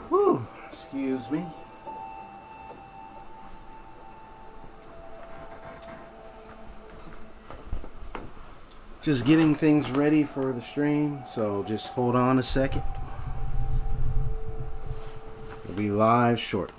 Whew, excuse me. Just getting things ready for the stream, so just hold on a second. We'll be live shortly.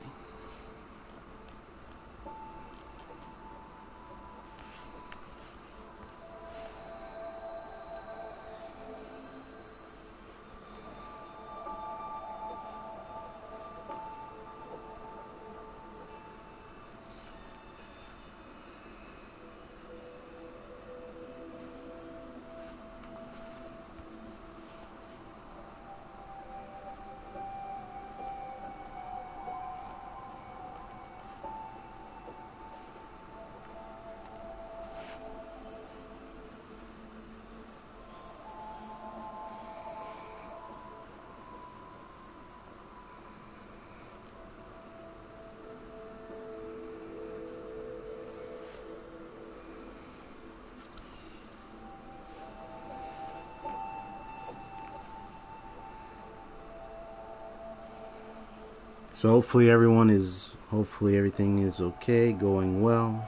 So hopefully everything is okay, going well.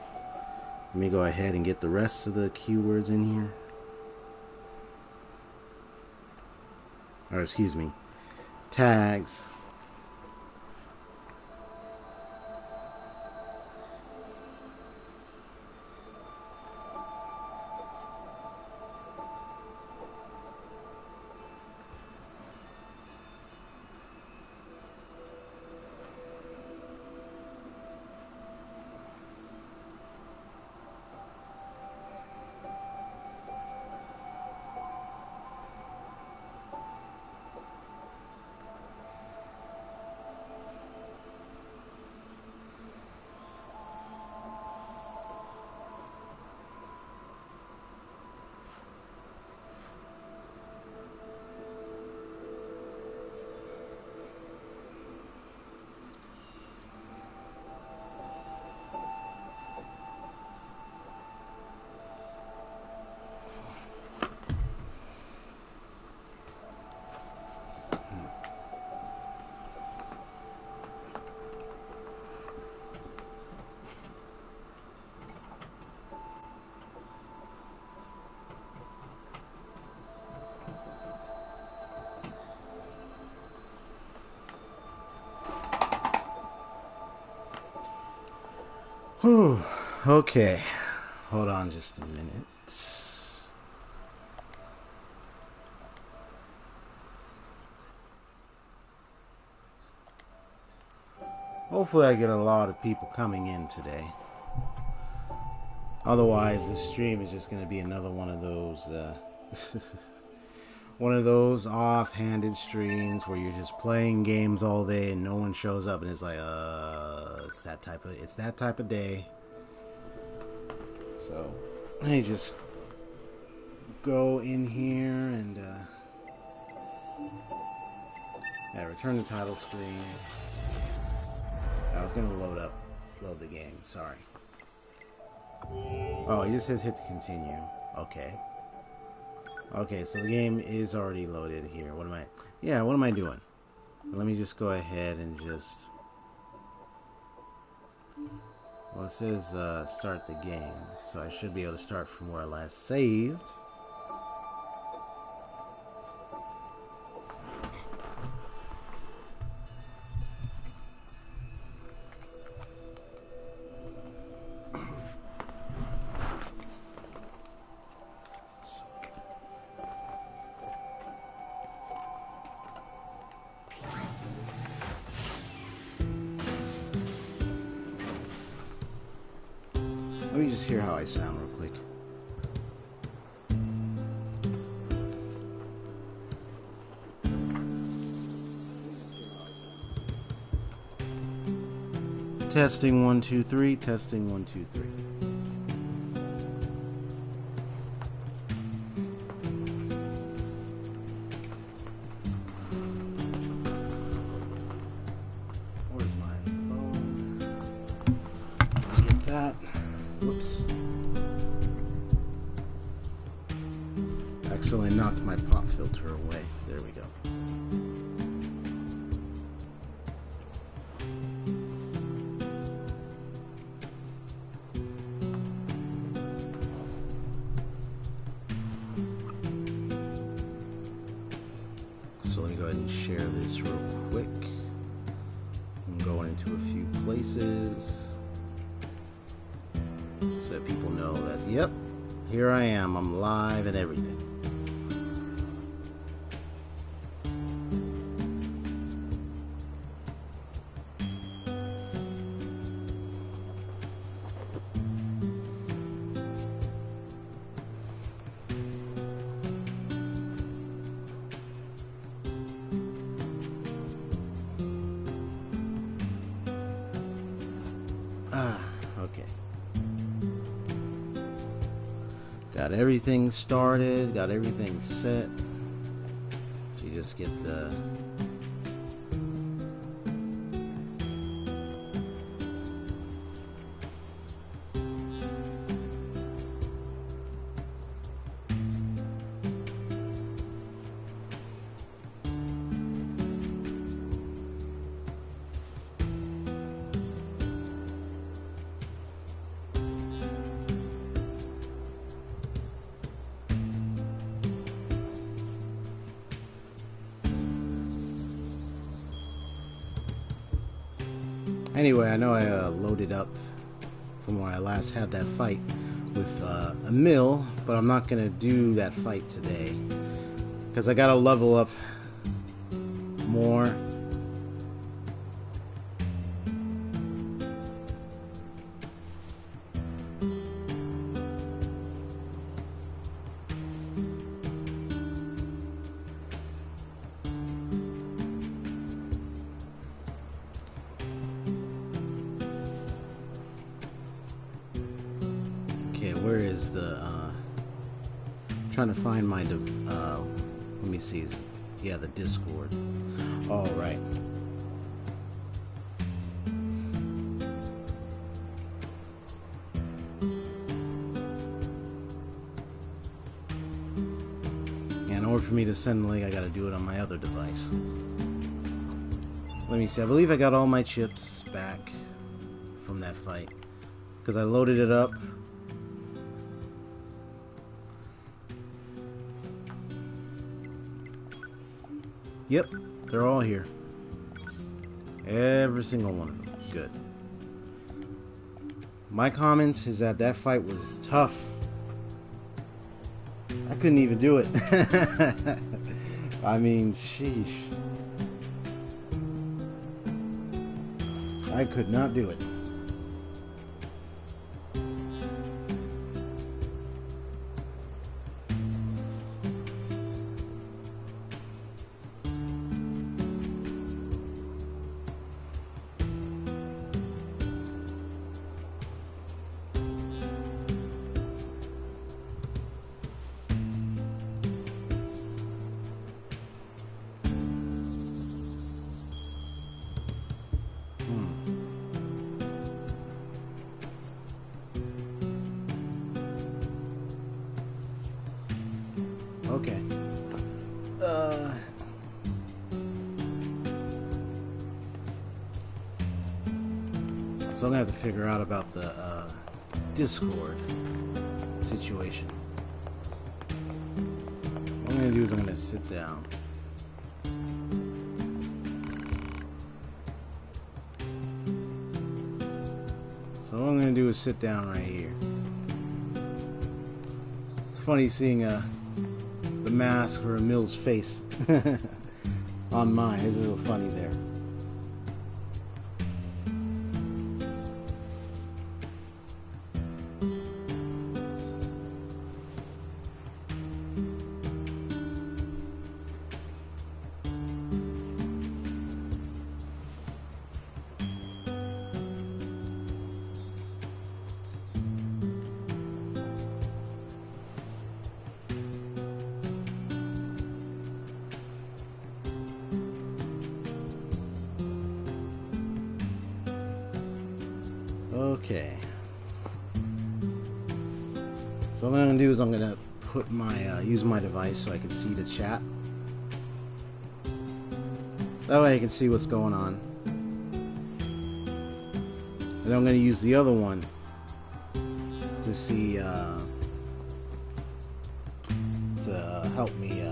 Let me go ahead and get the rest of the keywords in here. Or excuse me, tags. Whew. Okay, hold on just a minute. Hopefully I get a lot of people coming in today. Otherwise, the stream is just going to be another one of those offhanded streams where you're just playing games all day and no one shows up, and it's like, it's that type of day. So, I just go in here and return the title screen. I was gonna load up load the game. Sorry. Oh, it just says hit to continue. Okay. Okay, so the game is already loaded here. What am I... Yeah, what am I doing? Let me just go ahead and just... Well, it says start the game. So I should be able to start from where I last saved. Let me just hear how I sound real quick. Testing 1 2 3. Testing 1 2 3. Where's my phone? Let's get that. Whoops. Accidentally knocked my pop filter away. There we go. So let me go ahead and share this real quick. I'm going into a few places so that people know that, yep, here I am. I'm live and everything. Okay. Got everything started, got everything set. So you just get the... Anyway, I know I loaded up from where I last had that fight with Emil, but I'm not going to do that fight today because I got to level up more. Okay, where is the, trying to find my, let me see, yeah, the Discord. All right. Yeah, in order for me to send the link, I gotta do it on my other device. Let me see, I believe I got all my chips back from that fight, because I loaded it up. Yep, they're all here. Every single one of them. Good. My comment is that that fight was tough. I couldn't even do it. I mean, sheesh. I could not do it. So I'm gonna have to figure out about the Discord situation. What I'm gonna do is I'm gonna sit down. So what I'm gonna do is sit down right here. It's funny seeing the mask for Emil's face on mine. It's a little funny there. Okay. So what I'm gonna do is I'm gonna put my use my device so I can see the chat. That way I can see what's going on. And then I'm gonna use the other one to see to help me.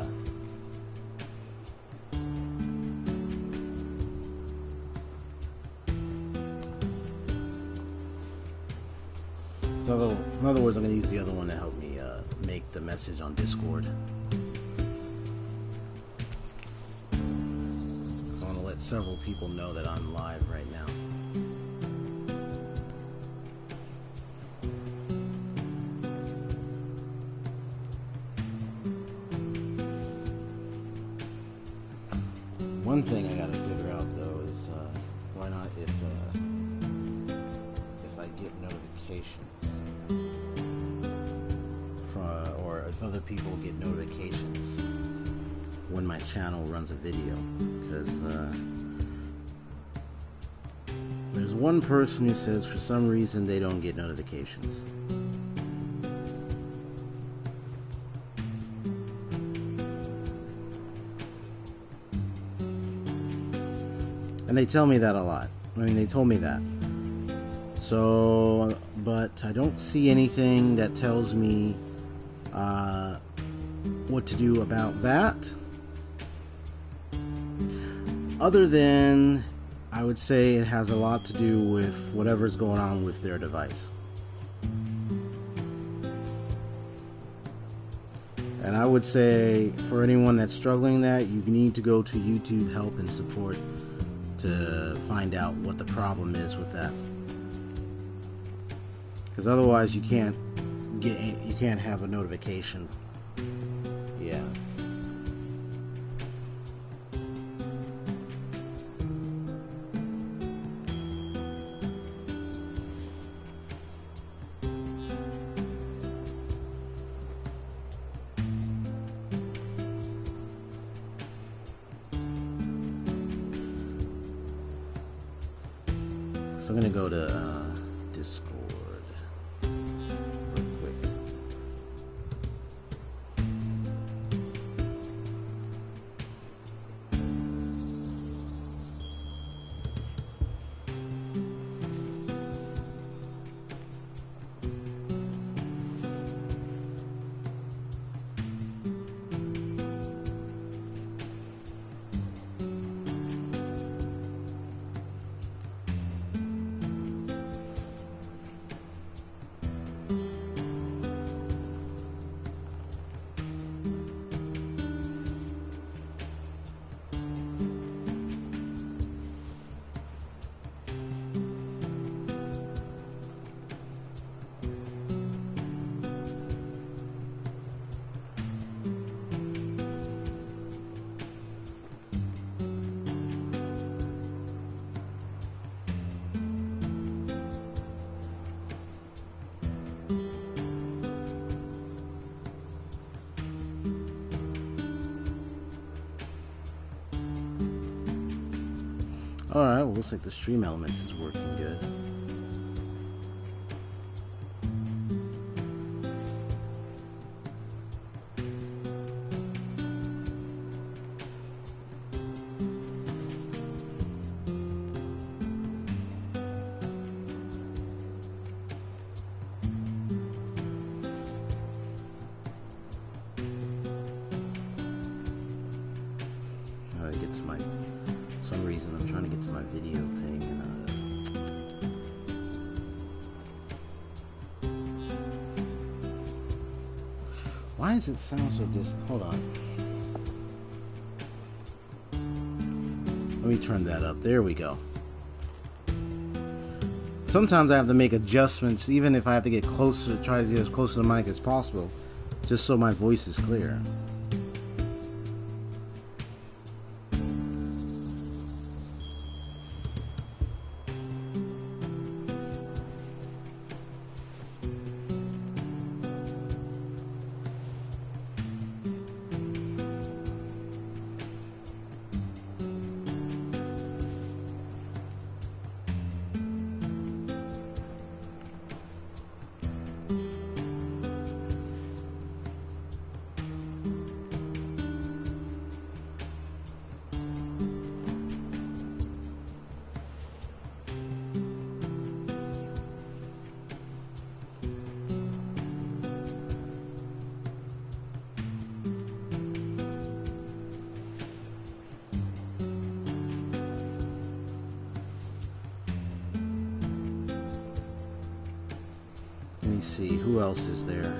So in other words, I'm going to use the other one to help me make the message on Discord. So I want to let several people know that I'm live right now. One thing I got to figure out though is why not if I get notifications. Or if other people get notifications when my channel runs a video, because there's one person who says for some reason they don't get notifications. And they tell me that a lot. I mean, they told me that. So, but I don't see anything that tells me what to do about that, other than I would say it has a lot to do with whatever's going on with their device. And I would say for anyone that's struggling that, you need to go to YouTube Help and Support to find out what the problem is with that, because otherwise you can't have a notification. Yeah. So I'm gonna go to Discord. Alright, well, looks like the stream elements is working good. get to my video thing. Why does it sound so hold on. Let me turn that up. There we go. Sometimes I have to make adjustments, even if I have to get closer, try to get as close to the mic as possible, just so my voice is clear. Let me see, who else is there?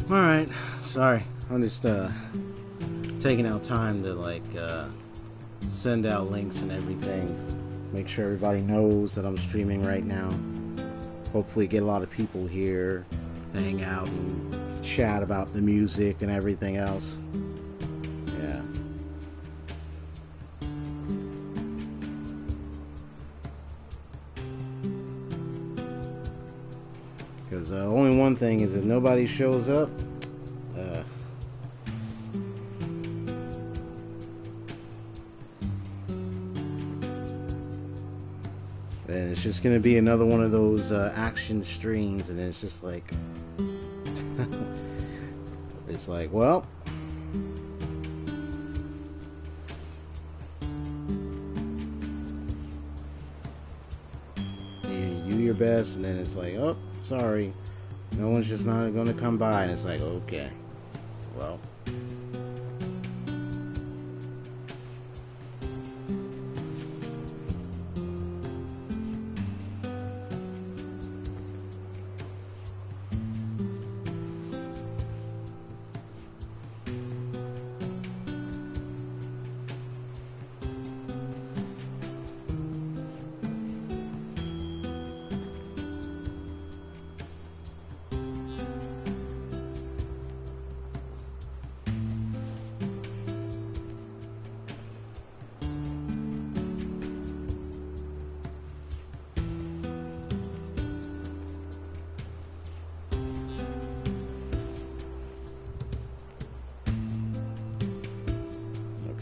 Alright, sorry. I'm just taking out time to like send out links and everything. Make sure everybody knows that I'm streaming right now. Hopefully get a lot of people here, hang out and chat about the music and everything else. Yeah. Because only one thing is, if nobody shows up, then it's just gonna be another one of those action streams, and it's just like, it's like, well, you do your best, and then it's like, oh, sorry, no one's just not gonna come by, and it's like, okay, well.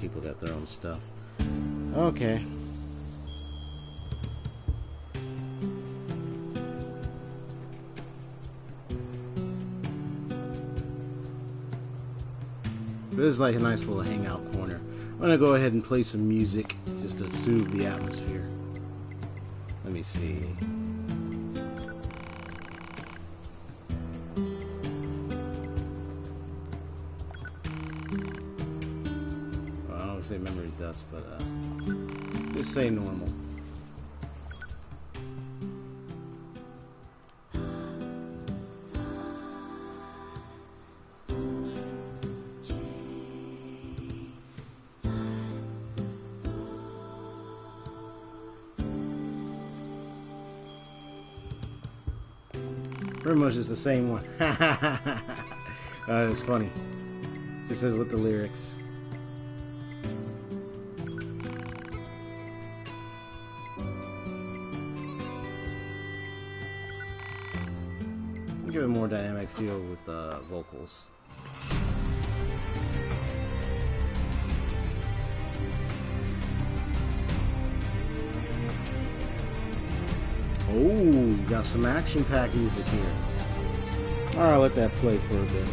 People got their own stuff. Okay. This is like a nice little hangout corner. I'm gonna go ahead and play some music just to soothe the atmosphere. Let me see. Say memory dust, but just say normal. Pretty much is the same one. It's funny. This is with the lyrics. Give it a more dynamic feel with vocals. Oh, got some action-packed music here. Alright, I'll let that play for a bit.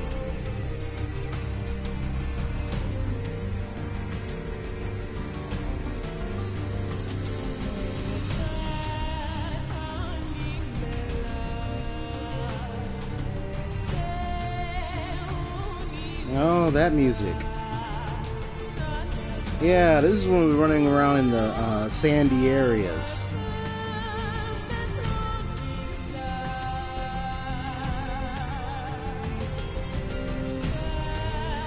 Oh, that music. Yeah, this is when we're running around in the sandy areas.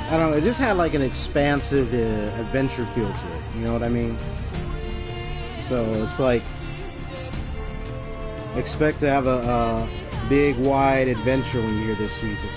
I don't know, it just had like an expansive adventure feel to it, you know what I mean? So it's like, expect to have a big, wide adventure when you hear this music.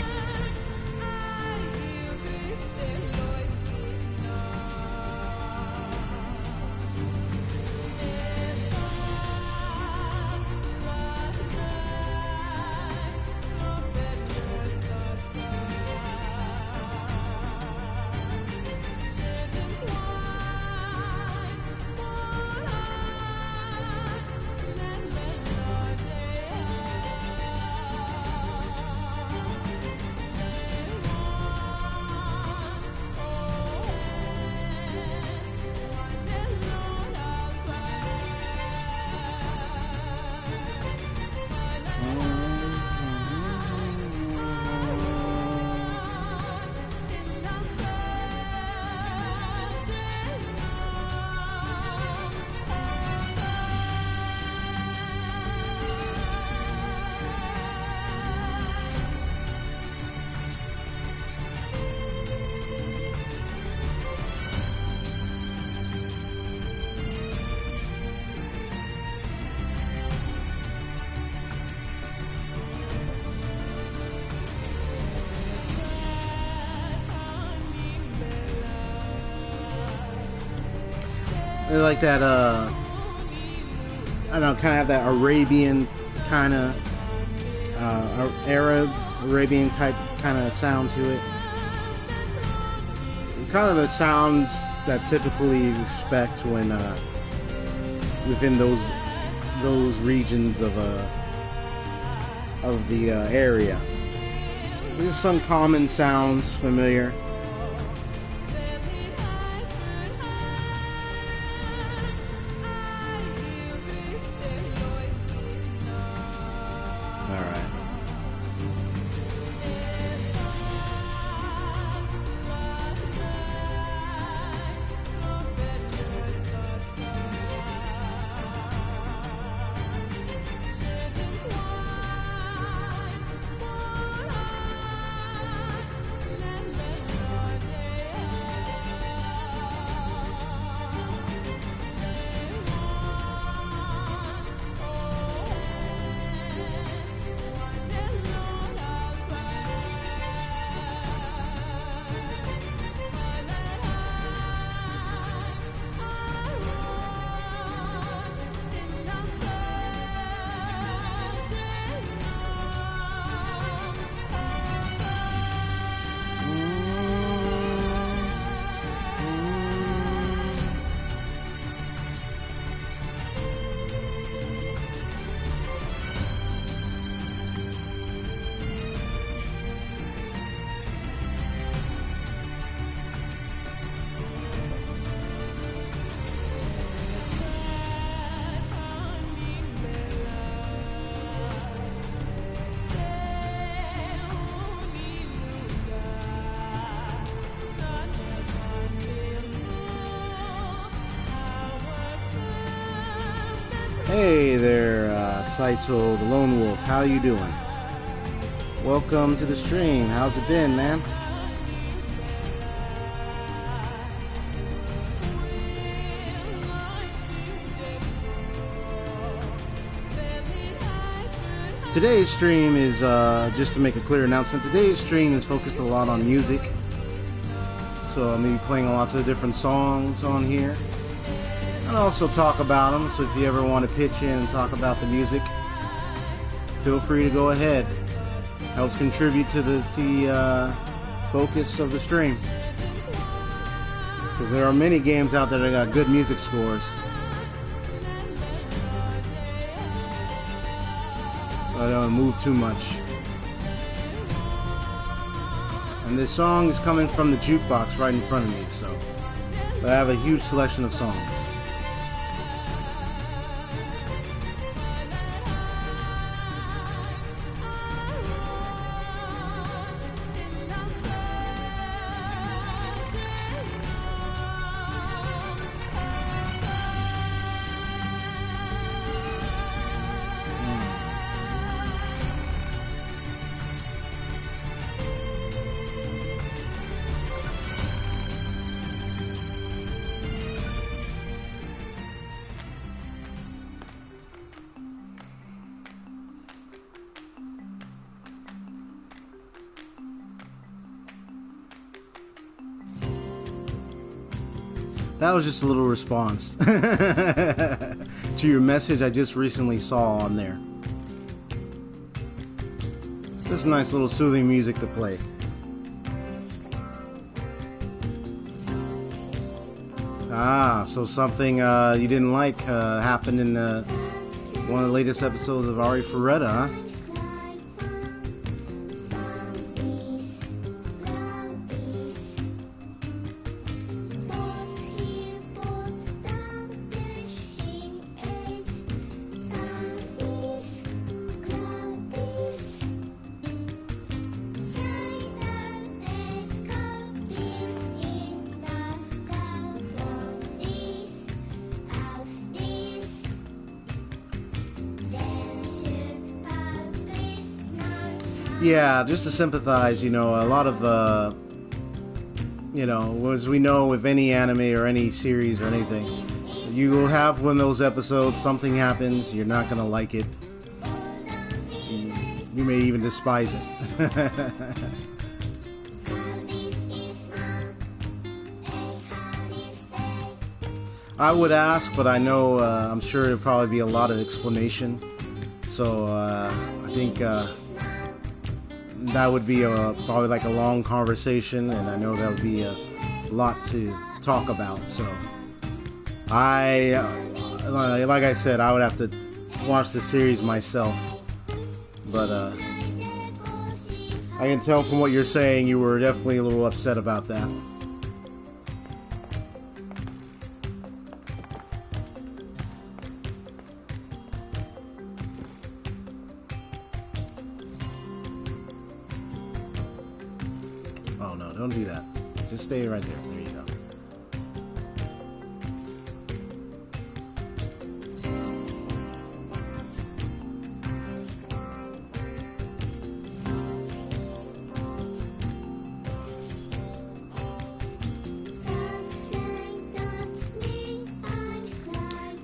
They're like that, I don't know, kind of have that Arabian kind of Arab, Arabian type kind of sound to it. Kind of the sounds that typically you expect when within those regions of the area. There's some common sounds familiar. Hey there, Saito the Lone Wolf. How you doing? Welcome to the stream. How's it been, man? Today's stream is, just to make a clear announcement, today's stream is focused a lot on music. So I'm going to be playing lots of different songs on here. And also talk about them, so if you ever want to pitch in and talk about the music, feel free to go ahead. Helps contribute to the focus of the stream. Because there are many games out there that got good music scores. I don't move too much. And this song is coming from the jukebox right in front of me, so but I have a huge selection of songs. That was just a little response to your message I just recently saw on there. Just nice little soothing music to play. Ah, so something you didn't like happened in one of the latest episodes of Ari Ferretta, huh? Yeah, just to sympathize, you know, a lot of, you know, as we know with any anime or any series or anything, you will have one of those episodes, something happens, you're not going to like it. You may even despise it. I would ask, but I know, I'm sure there'll probably be a lot of explanation. So, I think, that would be probably like a long conversation, and I know that would be a lot to talk about. So like I said, I would have to watch the series myself. But I can tell from what you're saying, you were definitely a little upset about that. Oh no, don't do that. Just stay right there. There you go.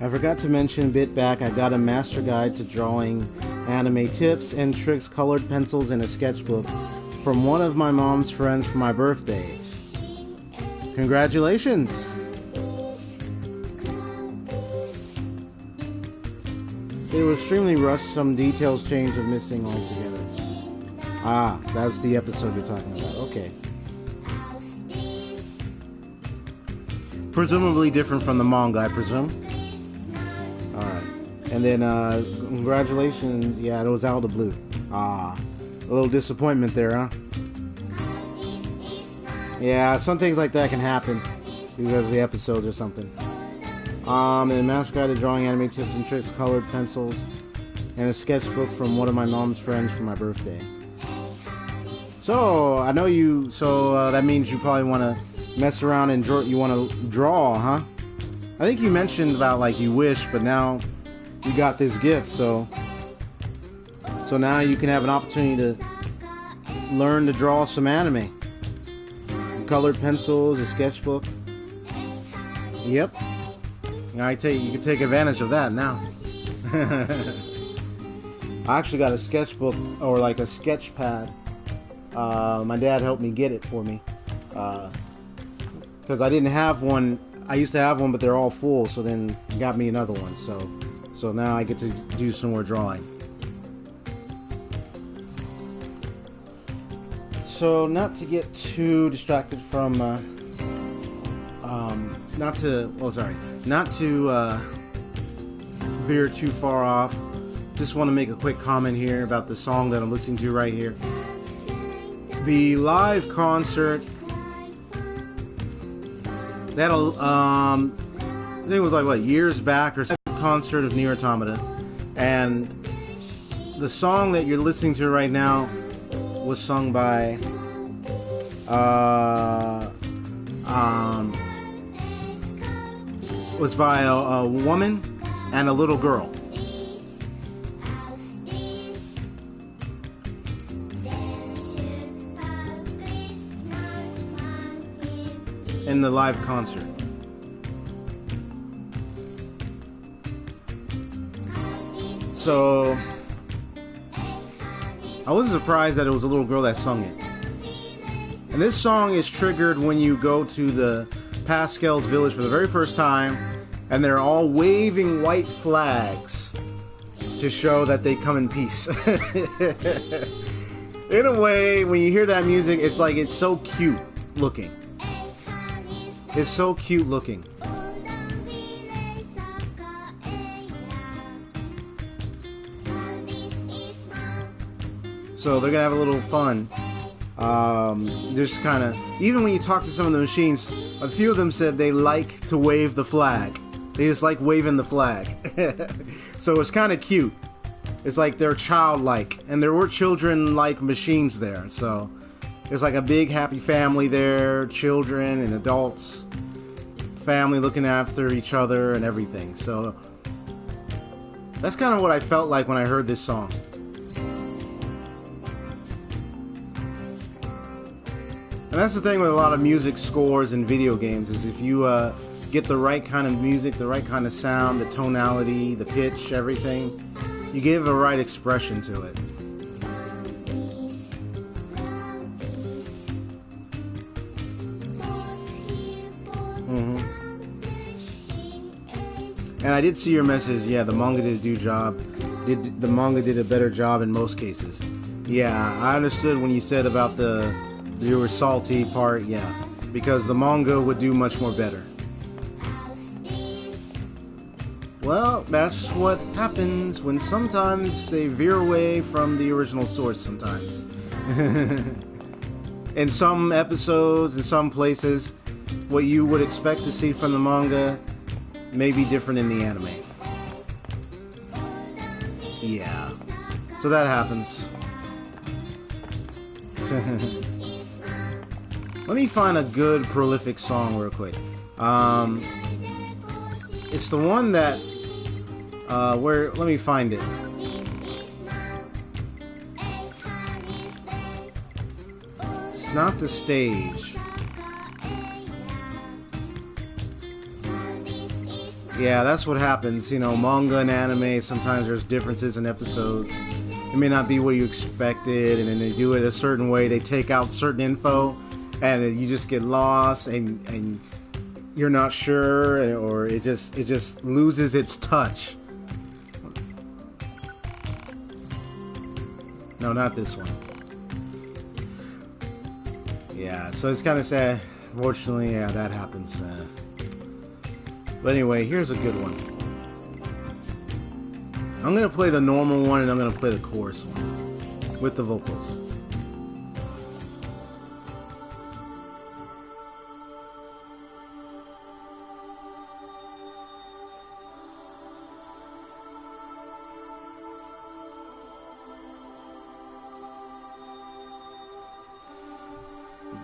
I forgot to mention a bit back, I got a master guide to drawing anime tips and tricks, colored pencils, and a sketchbook from one of my mom's friends for my birthday. Congratulations! It was extremely rushed, some details changed or missing altogether. Ah, that's the episode you're talking about, okay. Presumably different from the manga, I presume? Alright. And then, congratulations. Yeah, it was out of the blue. Ah. A little disappointment there, huh? Yeah, some things like that can happen because of the episodes or something. And master guide to drawing anime tips and tricks, colored pencils, and a sketchbook from one of my mom's friends for my birthday. So, I know you, that means you probably want to mess around and draw, you want to draw, huh? I think you mentioned about like you wish, but now you got this gift, so now you can have an opportunity to learn to draw some anime. Colored pencils, a sketchbook. Yep. You can take advantage of that now. I actually got a sketchbook, or like a sketch pad. My dad helped me get it for me. Because I didn't have one. I used to have one, but they're all full, so then he got me another one. So now I get to do some more drawing. So not to get too distracted from, not to veer too far off. Just want to make a quick comment here about the song that I'm listening to right here. The live concert. That I think it was like what, years back, or concert of Nier Automata, and the song that you're listening to right now was sung by a woman and a little girl. In the live concert. So I wasn't surprised that it was a little girl that sung it. And this song is triggered when you go to the Pascal's village for the very first time, and they're all waving white flags to show that they come in peace. In a way, when you hear that music, it's like, it's so cute looking. It's so cute looking. So they're gonna have a little fun. Just kind of, even when you talk to some of the machines, a few of them said they like to wave the flag. They just like waving the flag. So it's kind of cute. It's like they're childlike, and there were children-like machines there. So it's like a big happy family there, children and adults, family looking after each other and everything. So that's kind of what I felt like when I heard this song. And that's the thing with a lot of music scores in video games, is if you get the right kind of music, the right kind of sound, the tonality, the pitch, everything, you give a right expression to it. And I did see your message. Yeah, the manga did a better job in most cases. Yeah, I understood when you said about you were salty part, yeah. Because the manga would do much more better. Well, that's what happens when sometimes they veer away from the original source sometimes. In some episodes, in some places, what you would expect to see from the manga may be different in the anime. Yeah. So that happens. Let me find a good prolific song real quick. It's the one that let me find it. It's not the stage. Yeah, that's what happens. You know, manga and anime, sometimes there's differences in episodes. It may not be what you expected, and then they do it a certain way. They take out certain info, and then you just get lost, and you're not sure, or it just loses its touch. No, not this one. Yeah, so it's kind of sad. Fortunately, yeah, that happens. But anyway, here's a good one. I'm going to play the normal one, and I'm going to play the chorus one with the vocals.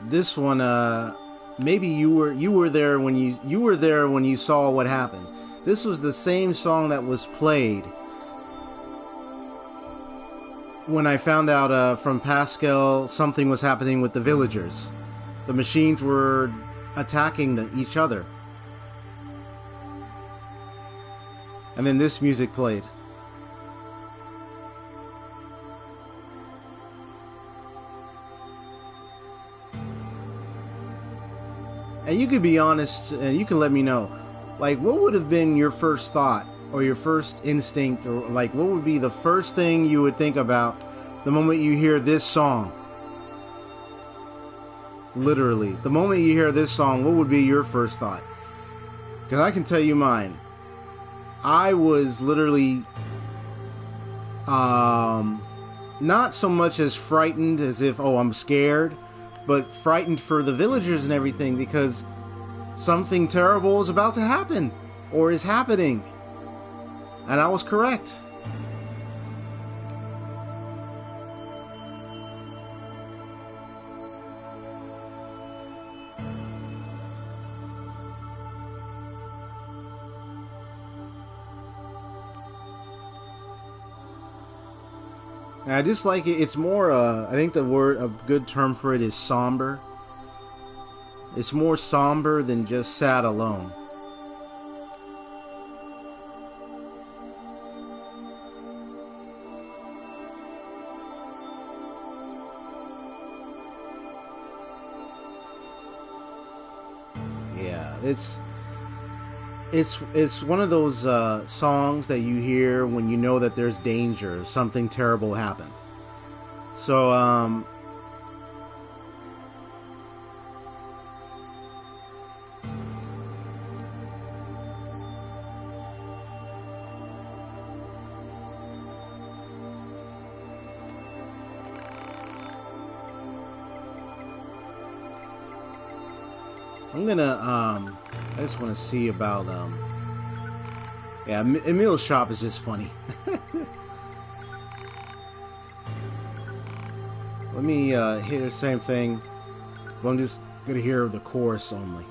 This one, maybe you were there when you were there when you saw what happened. This was the same song that was played when I found out from Pascal something was happening with the villagers. The machines were attacking each other. And then this music played. And you could be honest, and you can let me know, like, what would have been your first thought, or your first instinct, or like, what would be the first thing you would think about the moment you hear this song? Literally, the moment you hear this song, what would be your first thought? Because I can tell you mine. I was literally, not so much as frightened as if, oh, I'm scared, but frightened for the villagers and everything, because something terrible is about to happen, or is happening. And I was correct. And I just like it. It's more, I think a good term for it is somber. It's more somber than just sad alone. Yeah, it's one of those songs that you hear when you know that there's danger, something terrible happened. So I'm gonna I just want to see about yeah, Emil's shop is just funny. Let me hear the same thing, but I'm just gonna hear the chorus only.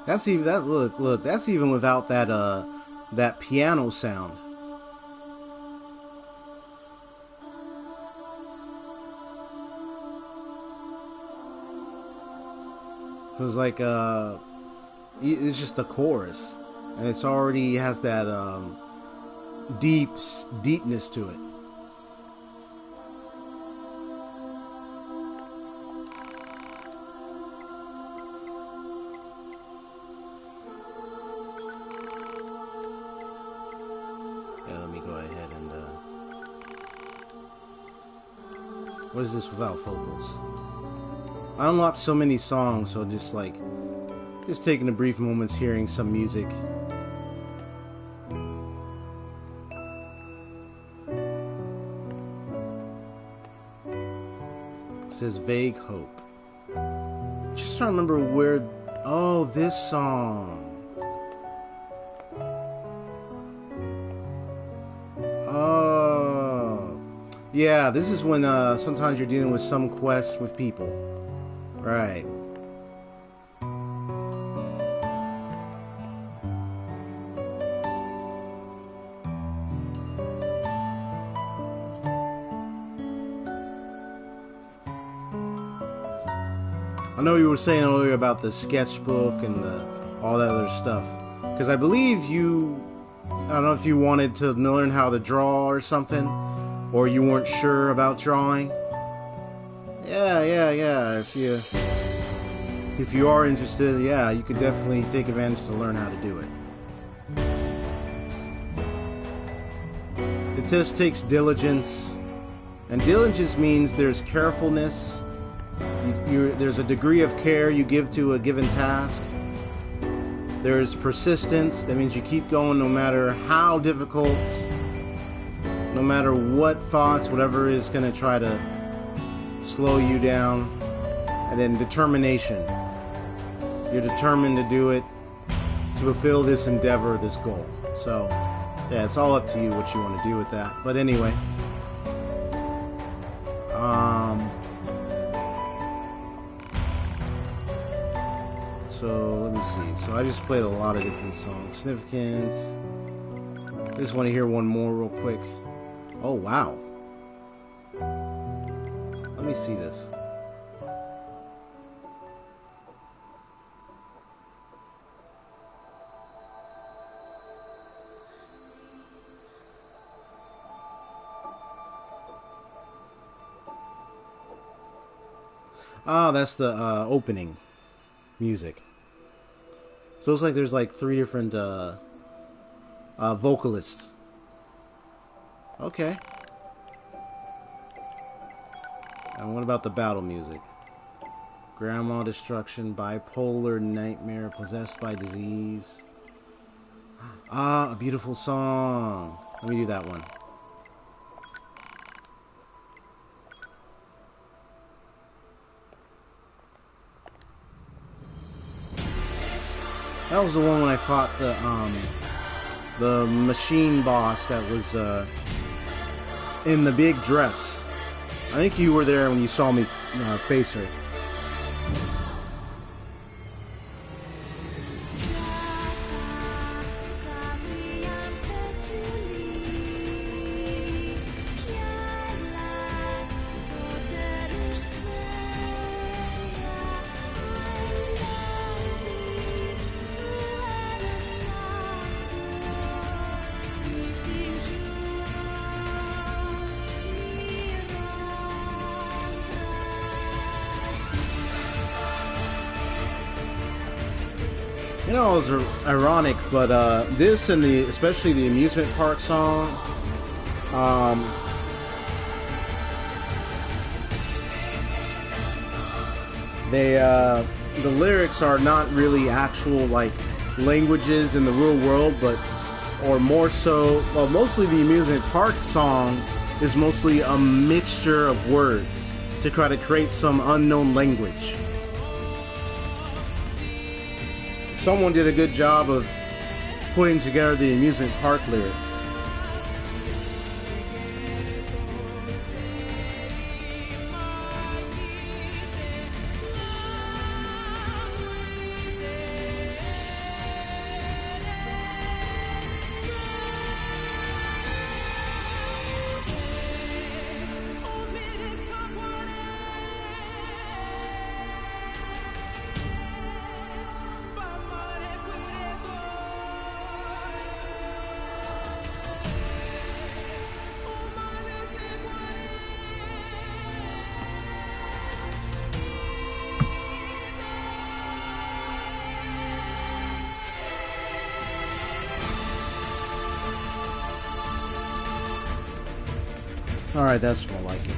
That's even that look. That's even without that that piano sound. So it's like it's just the chorus, and it's already has that deepness to it. Yeah, let me go ahead and what is this without vocals? I unlocked so many songs, so just taking a brief moments hearing some music. It says Vague Hope. Just trying to remember where. Oh, this song. Oh, yeah. This is when sometimes you're dealing with some quests with people. Right. I know you were saying earlier about the sketchbook and all that other stuff. Because I believe you... I don't know if you wanted to learn how to draw or something. Or you weren't sure about drawing. Yeah. If you are interested, yeah, you could definitely take advantage to learn how to do it. It just takes diligence, and diligence means there's carefulness. There's a degree of care you give to a given task. There's persistence. That means you keep going no matter how difficult, no matter what thoughts, whatever is going to try to slow you down. And then determination. You're determined to do it, to fulfill this endeavor, this goal. So, yeah, it's all up to you what you want to do with that. But anyway, so let me see. So I just played a lot of different songs. Significance. I just want to hear one more real quick. Oh, wow. Let me see this. Ah, that's the opening music. So it's like there's like 3 different vocalists. Okay. And what about the battle music? Grandma destruction, bipolar nightmare, possessed by disease. Ah, a beautiful song. Let me do that one. That was the one when I fought the machine boss that was in the big dress. I think you were there when you saw me face her. You know, it was ironic, but this and especially the amusement park song, the lyrics are not really actual like languages in the real world, or more so, well, mostly the amusement park song is mostly a mixture of words to try to create some unknown language. Someone did a good job of putting together the amusement park lyrics. Alright, that's more like it.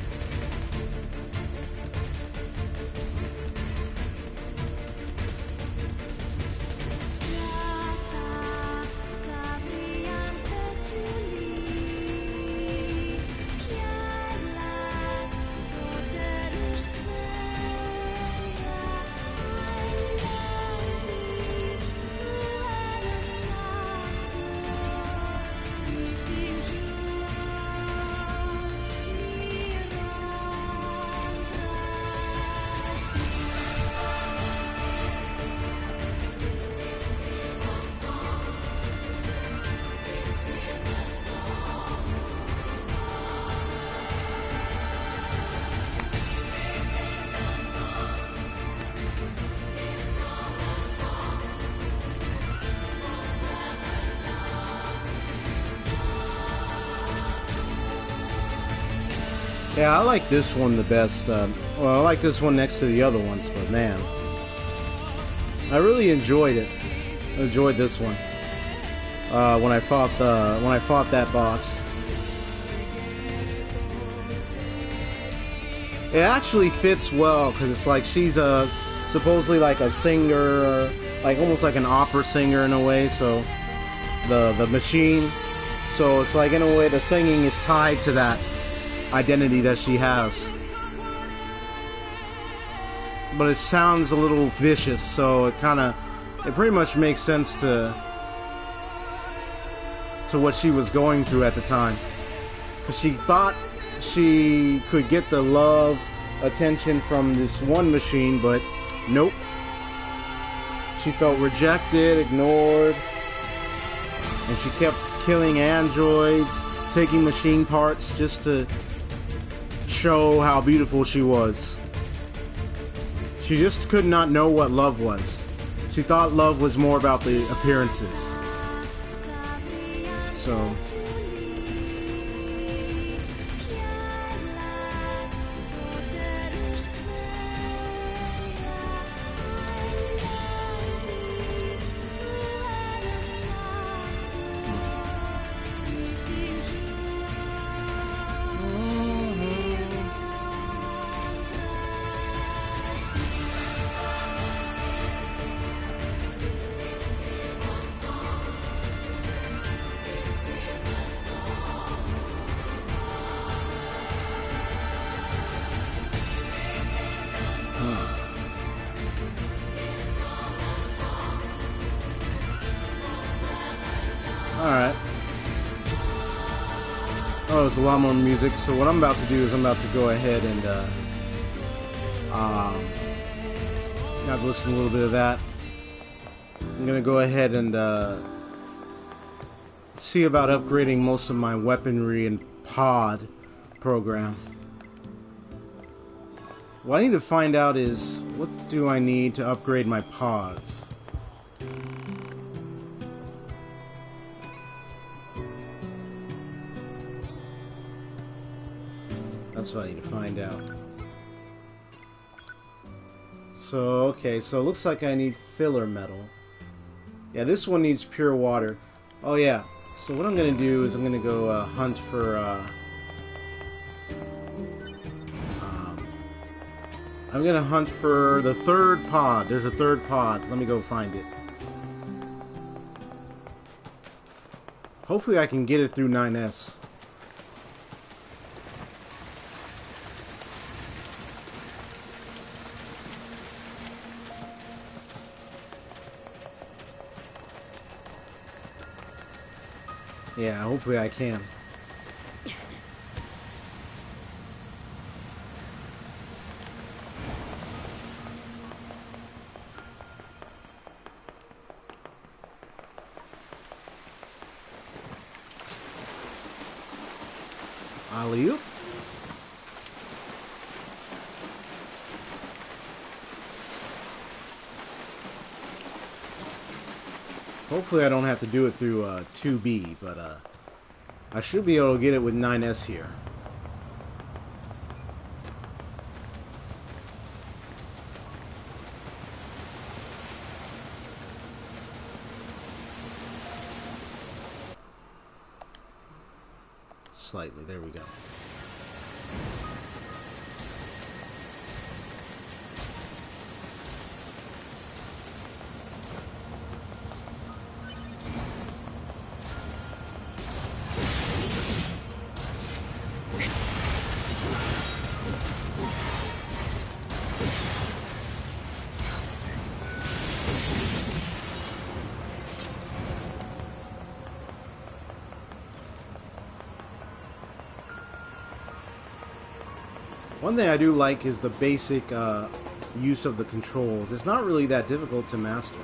Yeah, I like this one the best. Well, I like this one next to the other ones, but man, I really enjoyed it. Enjoyed this one when I fought that boss. It actually fits well because it's like she's supposedly like a singer, or like almost like an opera singer in a way. So the machine. So it's like in a way the singing is tied to that identity that she has, but it sounds a little vicious, so it pretty much makes sense to what she was going through at the time, because she thought she could get the love, attention from this one machine, but nope, she felt rejected, ignored, and she kept killing androids, taking machine parts just to show how beautiful she was. She just could not know what love was. She thought love was more about the appearances. So alright. Oh, there's a lot more music. So what I'm about to do is I'm about to go ahead and have to listen to a little bit of that. I'm gonna go ahead and see about upgrading most of my weaponry and pod program. What I need to find out is, what do I need to upgrade my pods? That's what I need to find out. So, okay, so it looks like I need filler metal. Yeah, this one needs pure water. Oh yeah, so what I'm gonna do is I'm gonna go hunt for I'm gonna hunt for the third pod. There's a third pod. Let me go find it. Hopefully I can get it through 9S. Yeah, hopefully I can. Alley-oop. Hopefully I don't have to do it through 2B, but I should be able to get it with 9S here. Slightly, there we go. One thing I do like is the basic use of the controls. It's not really that difficult to master.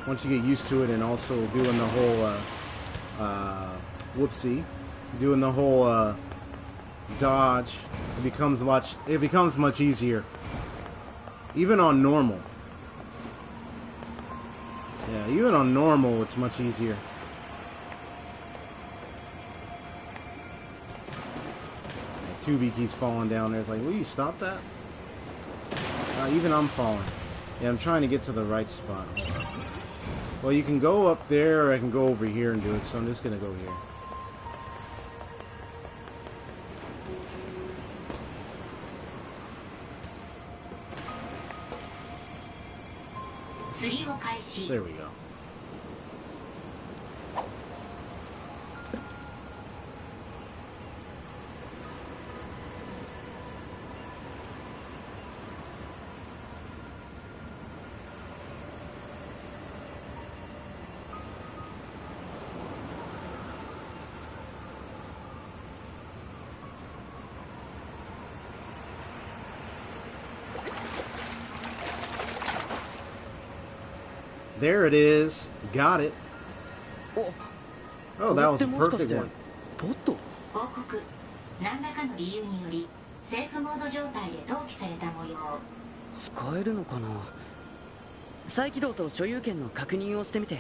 Once you get used to it, and also doing the whole doing the whole dodge, it becomes much easier. Even on normal. Yeah, even on normal, it's much easier. Tubi keeps falling down there. It's like, will you stop that? Even I'm falling. Yeah, I'm trying to get to the right spot. Well, you can go up there, or I can go over here and do it, so I'm just going to go here. There we go. There it is. Got it. Oh, that was a perfect one. 報告。何らかの理由によりセーフモード状態で同期された模様。使えるのかな。再起動と所有権の確認をしてみて。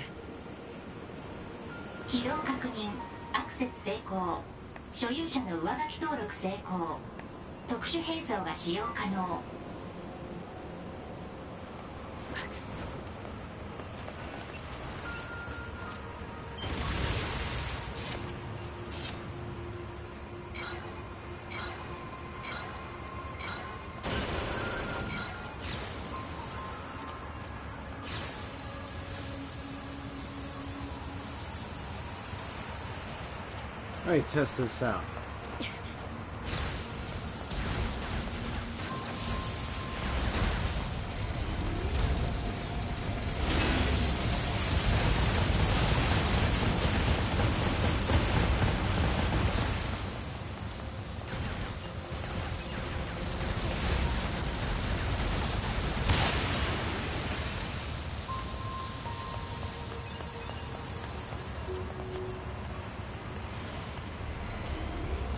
起動確認。アクセス成功。所有者の上書き登録成功。特殊兵装が使用可能。Let me test this out.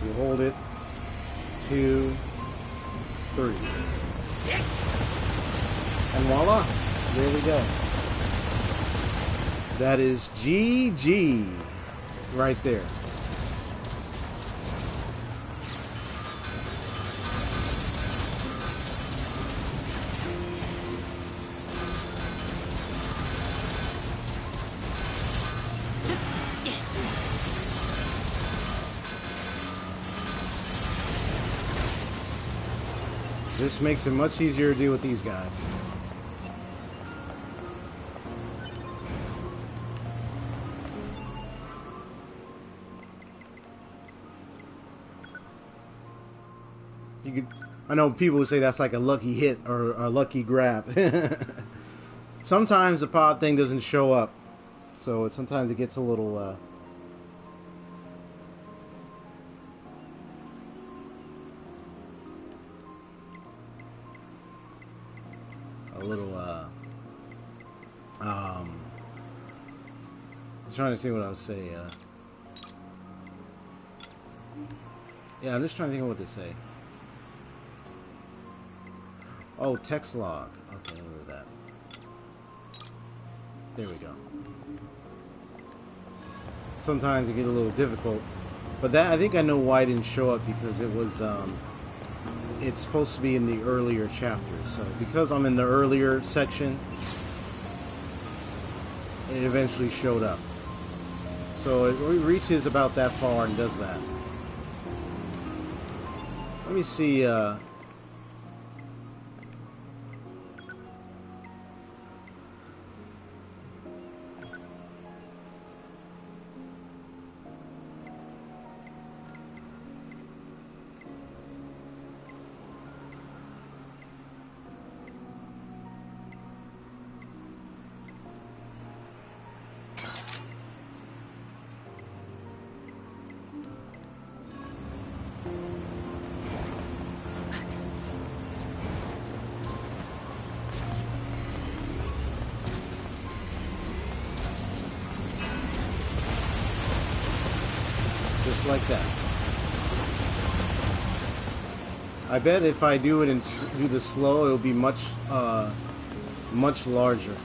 You hold it, 2, 3. And voila, there we go. That is GG right there. This makes it much easier to deal with these guys. You could, I know people would say that's like a lucky hit or a lucky grab. Sometimes the pod thing doesn't show up, so sometimes it gets a little I'm trying to see what I was saying. Yeah, I'm just trying to think of what to say. Oh, text log. Okay, look at that. There we go. Sometimes it gets a little difficult, but that I think I know why it didn't show up, because it was it's supposed to be in the earlier chapters. So because I'm in the earlier section, it eventually showed up. So it reaches about that far and does that. Let me see. just like that. I bet if I do it and do the slow, it'll be much larger.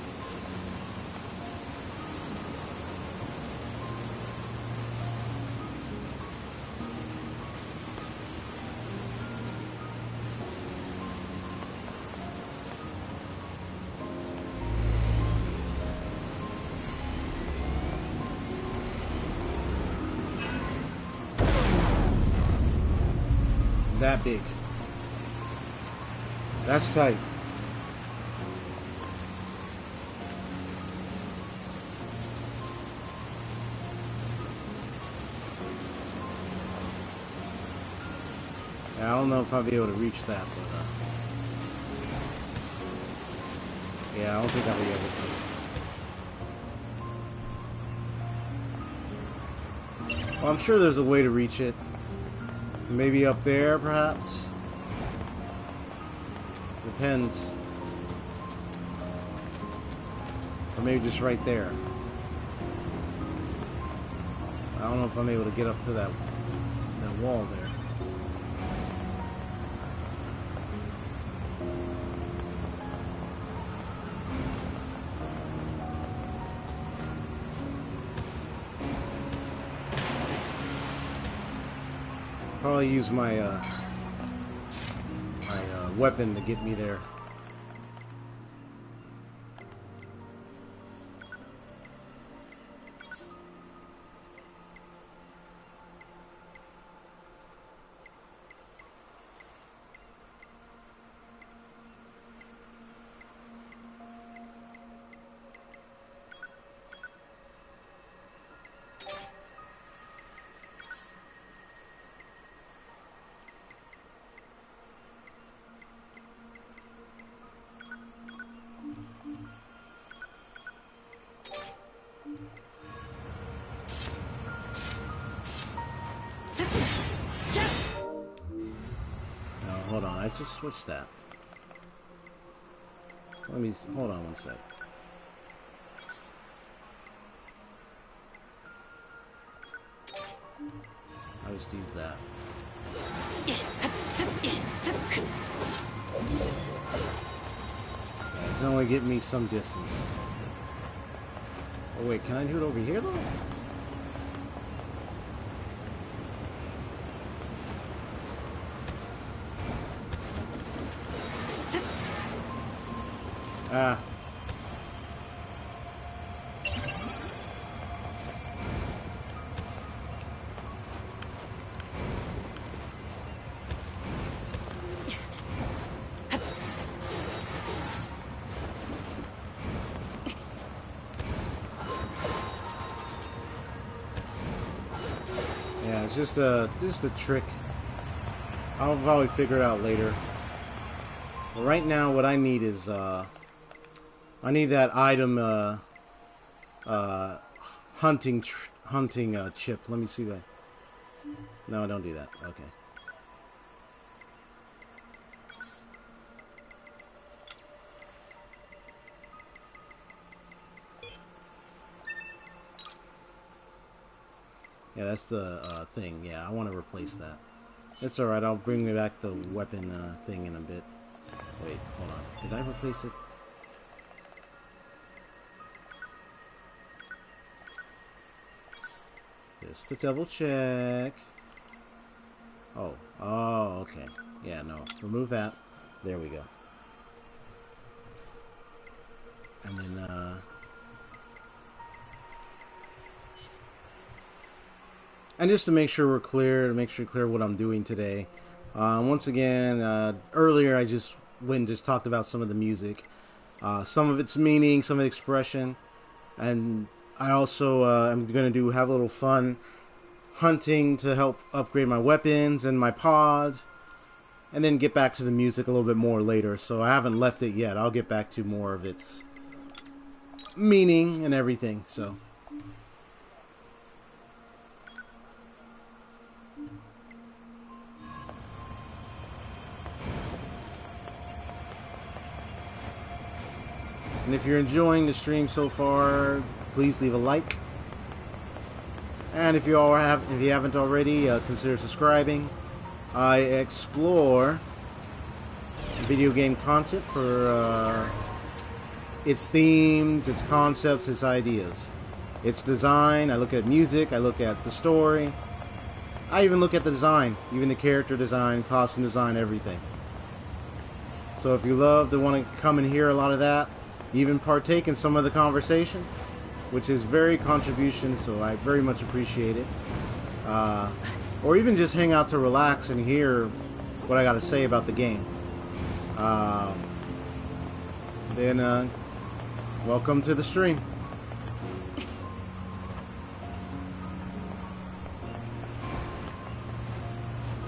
That big. That's tight. Yeah, I don't know if I'll be able to reach that, but yeah, I don't think I'll be able to. Well, I'm sure there's a way to reach it. Maybe up there, perhaps? Depends. Or maybe just right there. I don't know if I'm able to get up to that wall there. Probably use my weapon to get me there. Hold on, I just switched that. Let me hold on one sec. I'll just use that. It can only get me some distance. Oh wait, can I do it over here though? Ah. Yeah, it's just a trick. I'll probably figure it out later. But right now, what I need is I need that item hunting chip. Let me see that. No, don't do that. Okay. Yeah, that's the thing. Yeah, I want to replace that. It's alright, I'll bring back the weapon thing in a bit. Wait, hold on. Did I replace it? Just to double check. Oh, okay. Yeah, no. Remove that. There we go. And then, and just to make sure we're clear, to make sure clear what I'm doing today. Once again, earlier I just went and just talked about some of the music. Some of its meaning, some of the expression. And I also am going to have a little fun hunting to help upgrade my weapons and my pod. And then get back to the music a little bit more later. So I haven't left it yet. I'll get back to more of its meaning and everything. So. And if you're enjoying the stream so far, please leave a like. And if you haven't already, consider subscribing. I explore video game content for its themes, its concepts, its ideas, its design. I look at music, I look at the story, I even look at the design, even the character design, costume design, everything. So if you love to want to come and hear a lot of that, even partake in some of the conversation, which is very contribution, so I very much appreciate it. Or even just hang out to relax and hear what I got to say about the game. Then welcome to the stream.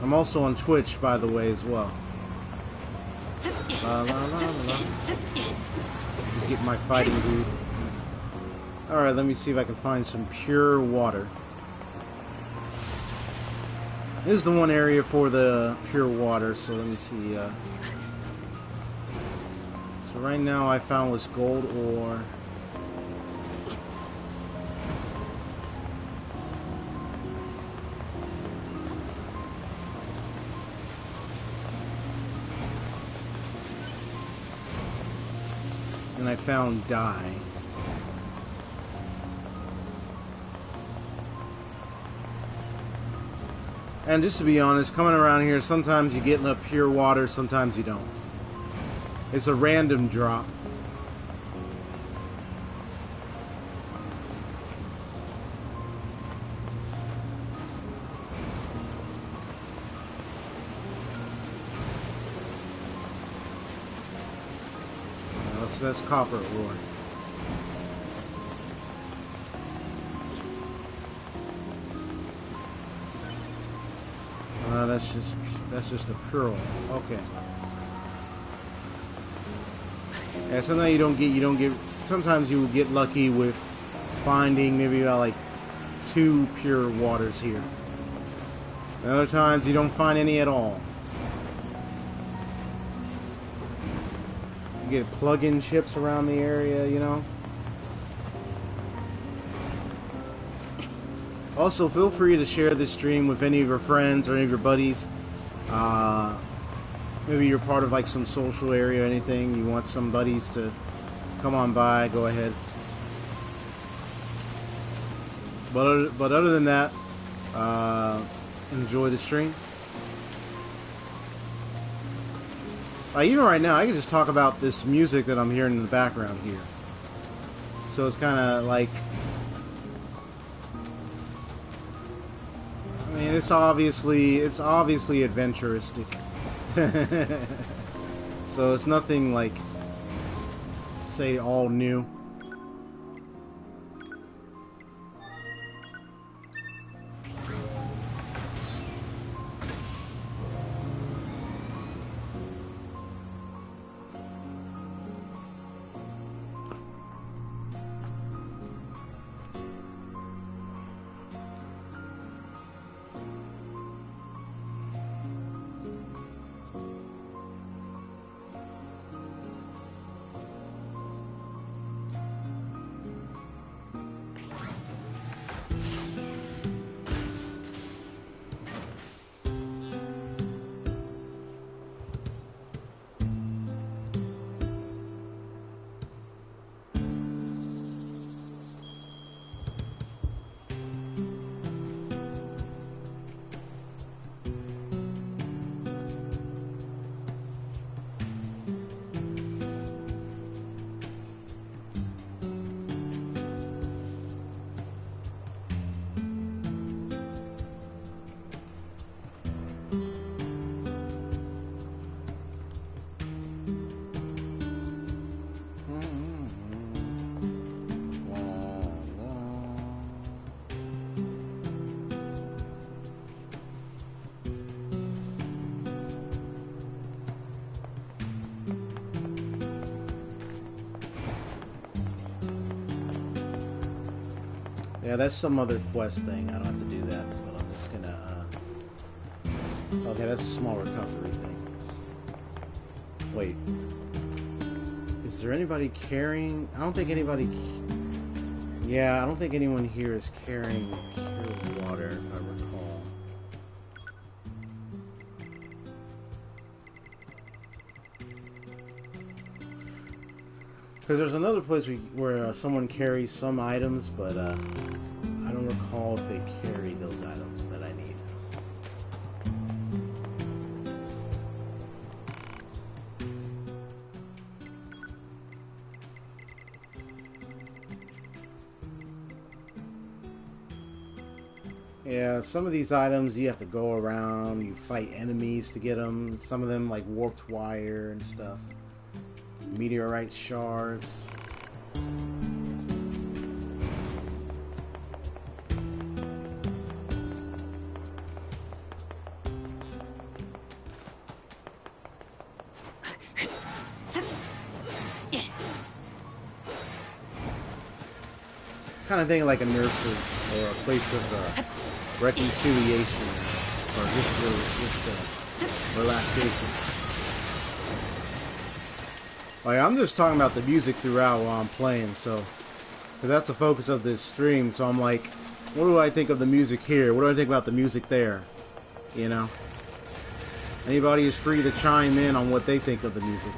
I'm also on Twitch, by the way, as well. La, la, la, la, la. Just get my fighting groove. Alright, let me see if I can find some pure water. This is the one area for the pure water, so let me see. So right now I found was gold ore. And I found dye. And just to be honest, coming around here, sometimes you get enough pure water, sometimes you don't. It's a random drop. So that's copper ore. That's just a pearl. Okay. Yeah, sometimes you don't get. Sometimes you will get lucky with finding maybe about like 2 pure waters here. And other times you don't find any at all. You get plug-in ships around the area, you know. Also, feel free to share this stream with any of your friends or any of your buddies. Maybe you're part of like some social area or anything. You want some buddies to come on by, go ahead. But other than that, enjoy the stream. Even right now, I can just talk about this music that I'm hearing in the background here. So it's kind of like... I mean, it's obviously adventuristic. So it's nothing like, say, all new. Yeah, that's some other quest thing. I don't have to do that, but I'm just gonna, okay, that's a small recovery thing. Wait. Is there anybody carrying... I don't think anybody... Yeah, I don't think anyone here is carrying pure Because there's another place where someone carries some items, but I don't recall if they carry those items that I need. Yeah, some of these items you have to go around, you fight enemies to get them. Some of them like warped wire and stuff. Meteorite shards. Kind of thing like a nursery or a place of reconciliation or just relaxation. Like, I'm just talking about the music throughout while I'm playing, so because that's the focus of this stream. So I'm like, what do I think of the music here? What do I think about the music there? You know, anybody is free to chime in on what they think of the music.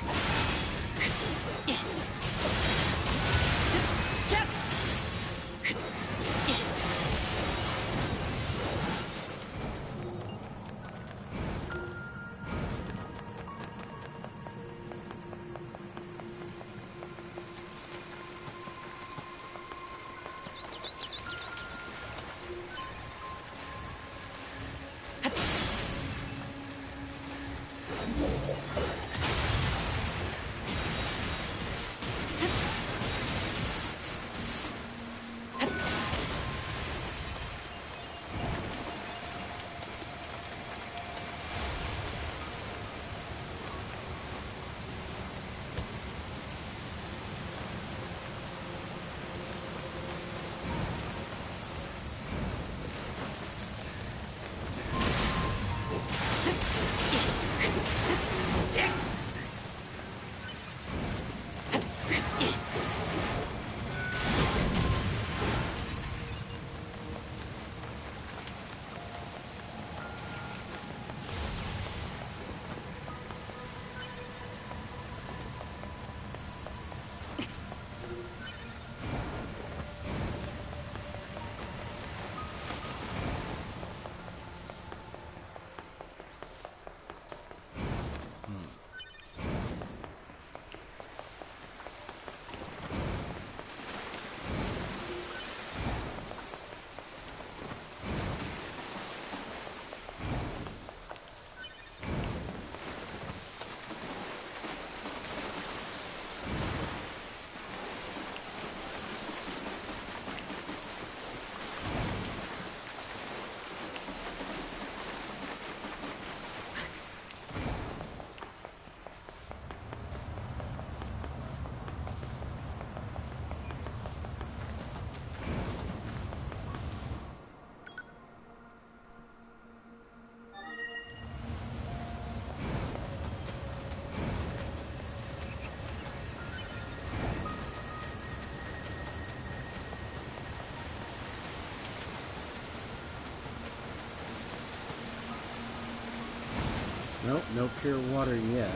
Nope, no pure water yet.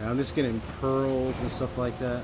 Now I'm just getting pearls and stuff like that.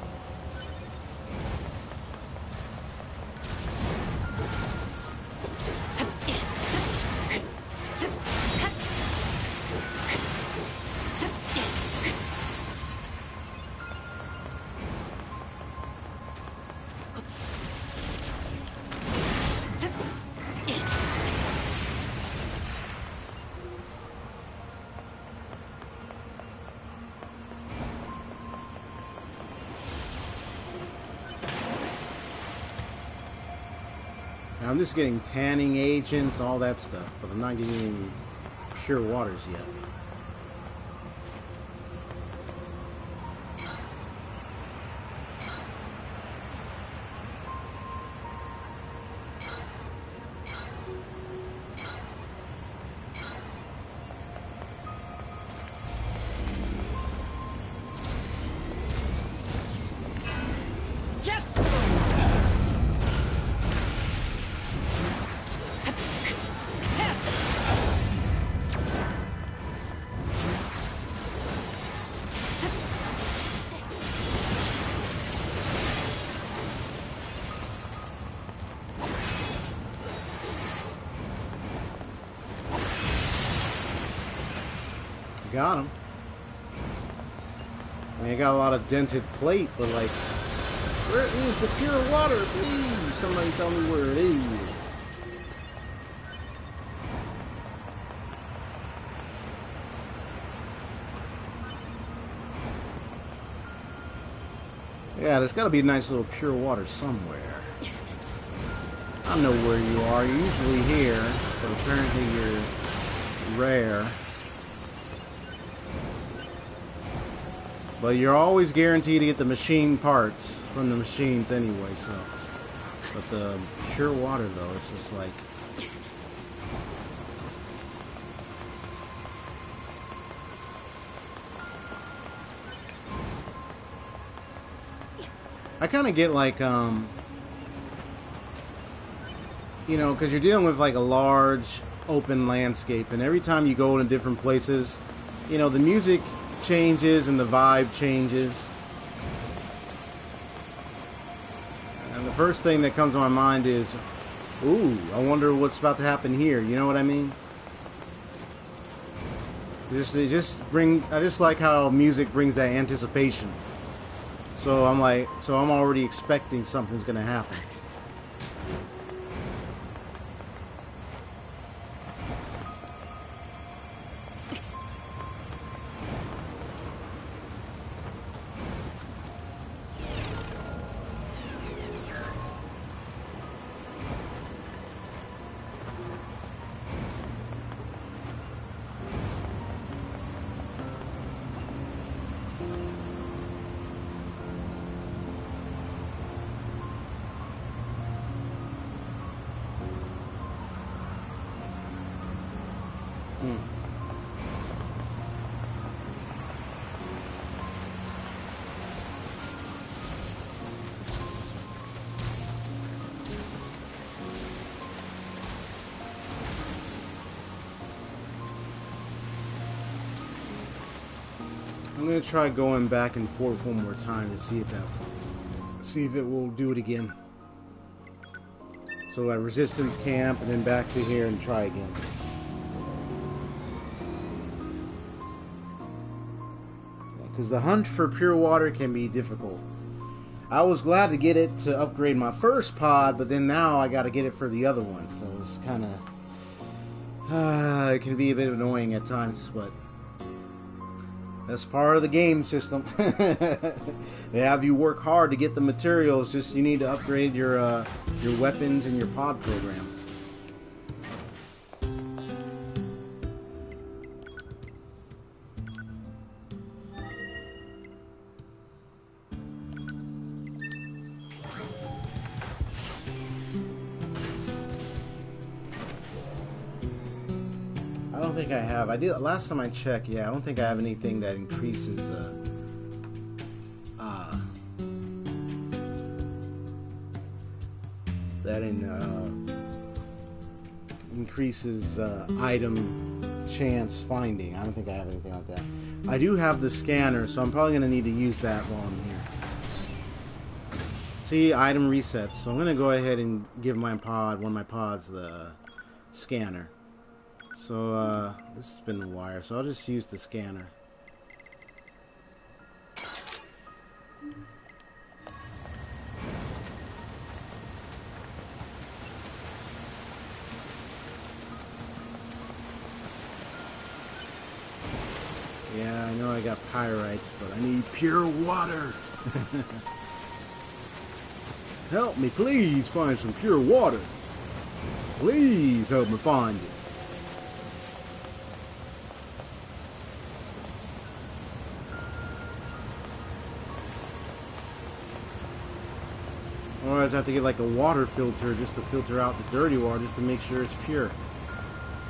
Now I'm just getting tanning agents, all that stuff, but I'm not getting any pure waters yet. got him. I mean, I got a lot of dented plate, but like, where is the pure water? Please, somebody tell me where it is. Yeah, there's got to be a nice little pure water somewhere. I know where you are. You're usually here, but apparently you're rare. But you're always guaranteed to get the machine parts from the machines anyway, so. But the pure water, though, it's just like... I kind of get like, you know, because you're dealing with like a large open landscape, and every time you go into different places, you know, the music changes and the vibe changes. And the first thing that comes to my mind is, ooh, I wonder what's about to happen here. You know what I mean? I just like how music brings that anticipation. So I'm already expecting something's gonna happen. I'm gonna try going back and forth one more time to see if it will do it again. So at resistance camp and then back to here and try again. Because the hunt for pure water can be difficult. I was glad to get it to upgrade my first pod, but then now I got to get it for the other one. So it's kind of it can be a bit annoying at times, but that's part of the game system. They have you work hard to get the materials. Just you need to upgrade your weapons and your pod programs. I don't think I have. I did last time I checked. Yeah, I don't think I have anything that increases increases item chance finding. I don't think I have anything like that. I do have the scanner, so I'm probably going to need to use that while I'm here. See, item reset. So I'm going to go ahead and give one of my pods the scanner. So this has been the wire, so I'll just use the scanner. Yeah, I know I got pyrites, but I need pure water. Help me, please find some pure water. Please help me find it. Otherwise I have to get like a water filter just to filter out the dirty water just to make sure it's pure.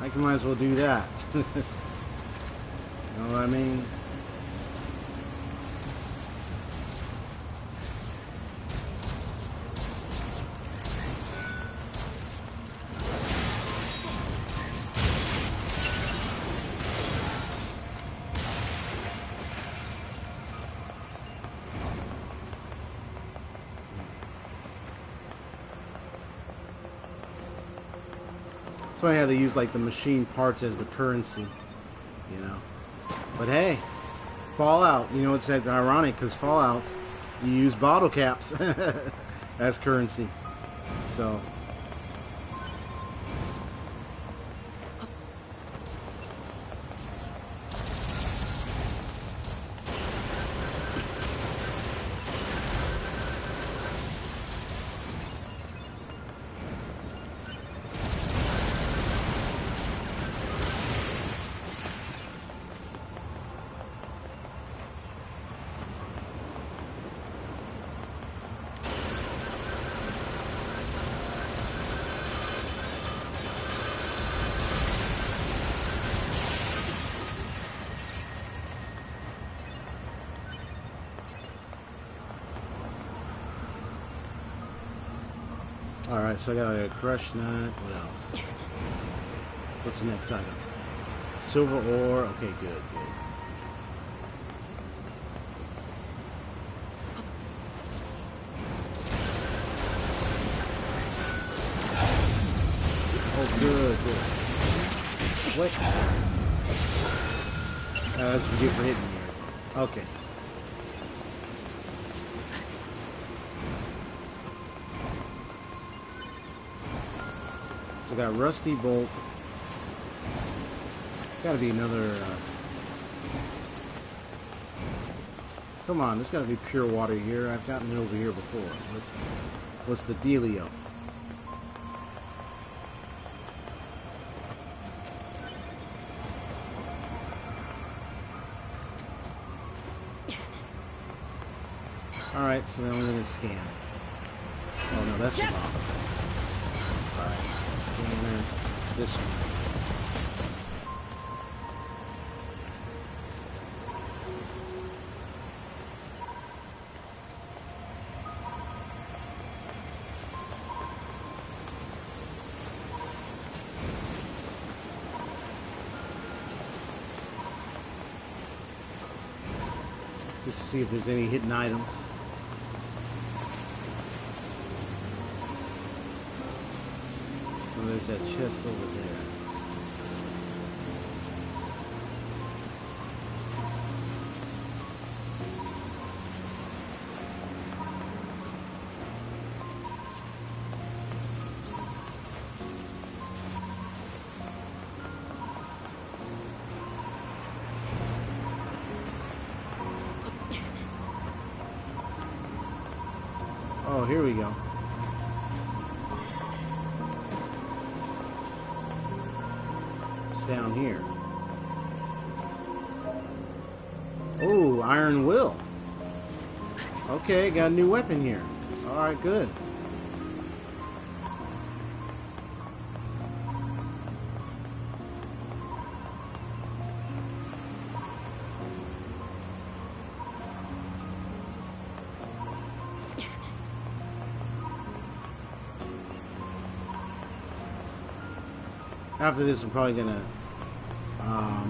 I might as well do that. You know what I mean? That's why I had to use like the machine parts as the currency, you know. But hey, Fallout, you know, it's ironic because Fallout, you use bottle caps as currency. So. Alright, so I got a crushed nut. What else? What's the next item? Silver ore. Okay, good, good. Oh, good, good. What? That's what you get for hitting here. Okay. So got rusty bolt. Gotta be another. Come on, there's gotta be pure water here. I've gotten it over here before. What's the dealio? Alright, so now we're gonna scan. Oh no, that's the bomb. Alright, scanner. This one. Just to see if there's any hidden items. Oh, there's that chest over there. Oh, here we go. It's down here. Oh, iron will. Okay, got a new weapon here. Alright, good. After this, I'm probably gonna,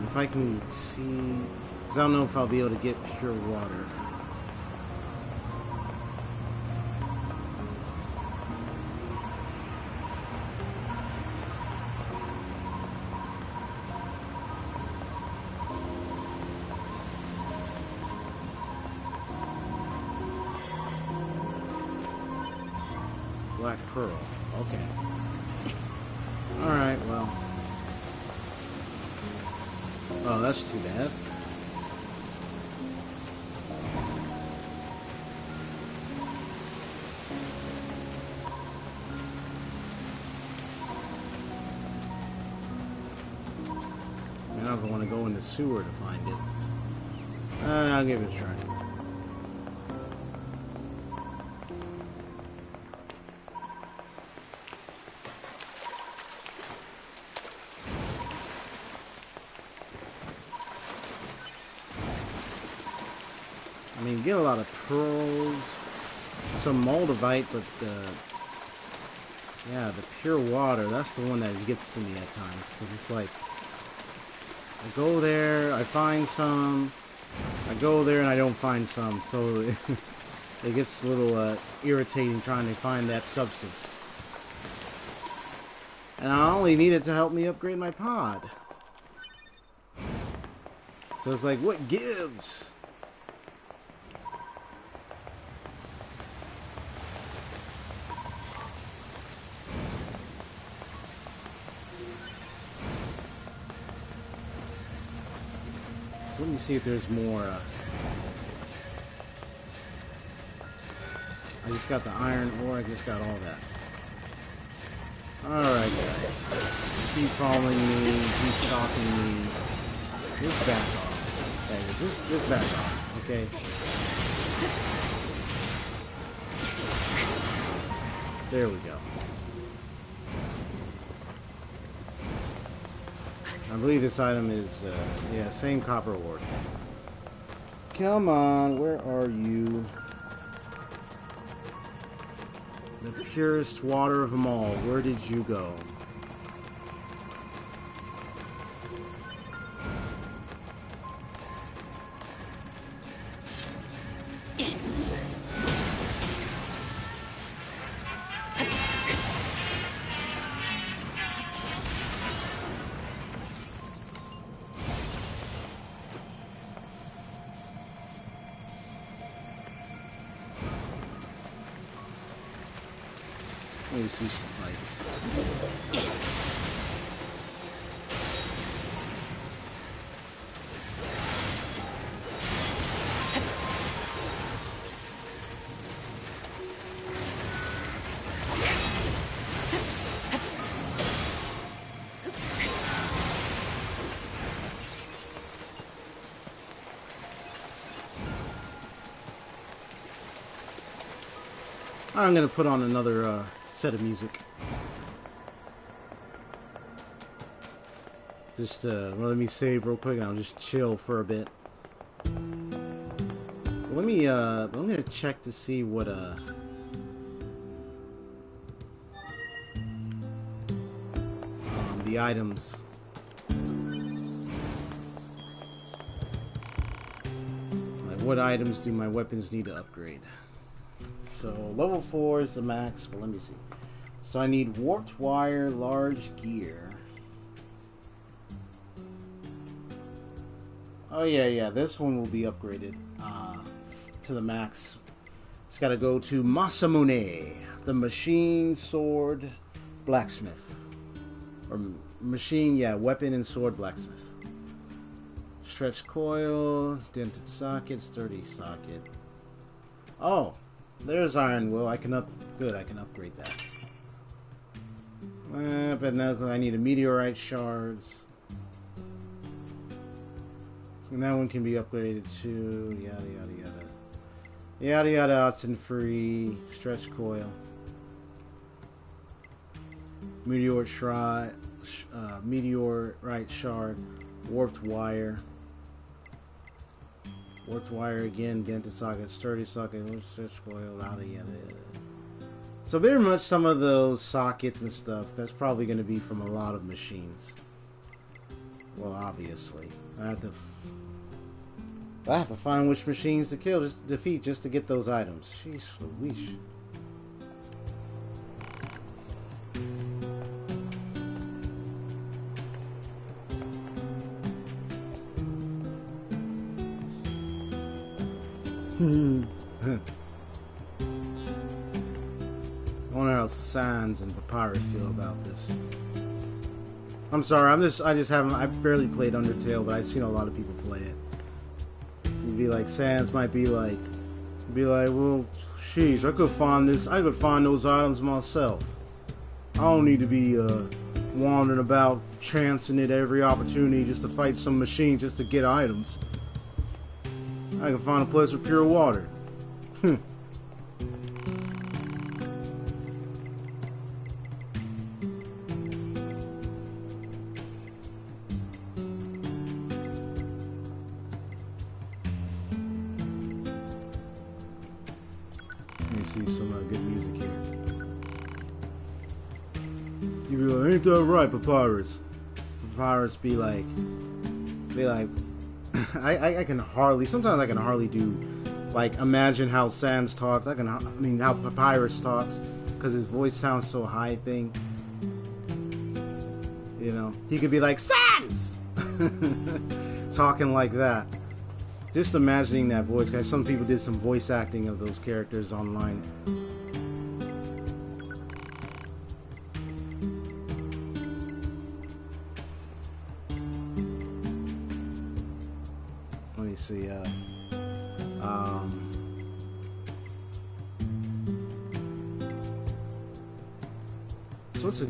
if I can see, because I don't know if I'll be able to get pure water. Black pearl, okay. Alright, well. Oh, that's too bad. I don't want to go in the sewer to find it. I'll give it a try. I mean, get a lot of pearls, some moldavite, but yeah, the pure water, that's the one that gets to me at times, because it's like, I go there, I find some, I go there and I don't find some, so it gets a little irritating trying to find that substance. And I only need it to help me upgrade my pod. So it's like, what gives? So let me see if there's more. I just got the iron ore, I just got all that. Alright guys. Keep following me, keep stalking me. Just back off. Okay, just back off, okay? There we go. I believe this item is, yeah, same copper ore. Come on, where are you? The purest water of them all. Where did you go? Let me see some fights. I'm gonna put on another set of music. Just well, let me save real quick and I'll just chill for a bit. Let me I'm gonna check to see what the items. Like, what items do my weapons need to upgrade? So level 4 is the max, but let me see. So I need warped wire, large gear. Oh yeah, this one will be upgraded to the max. It's got to go to Masamune, the machine sword blacksmith, or machine, yeah, weapon and sword blacksmith. Stretch coil, dented socket, sturdy socket. Oh. There's iron will. I can upgrade that. But now I need a meteorite shards. And that one can be upgraded to yada yada yada. Yada yada oxen free. Stretch coil. Meteorite shard. Warped wire. Warped wire again, dented socket, sturdy socket, stretch coil, yada yada yada. So very much some of those sockets and stuff, that's probably going to be from a lot of machines. Well, obviously. I have to find which machines to kill, just defeat, just to get those items. Sheesh Louise. I wonder how Sans and Papyrus feel about this. I'm sorry, I barely played Undertale, but I've seen a lot of people play it. You'd be like, Sans might be like, well, sheesh, I could find those items myself. I don't need to be wandering about chancing it every opportunity just to fight some machine just to get items. I can find a place with pure water. Let me see some good music here. You be like, ain't that right, Papyrus? Papyrus be like, I can hardly, sometimes I can hardly do, like, imagine how Sans talks. How Papyrus talks, because his voice sounds so high thing. You know, he could be like, Sans! talking like that. Just imagining that voice, guys. Some people did some voice acting of those characters online. Let me see. So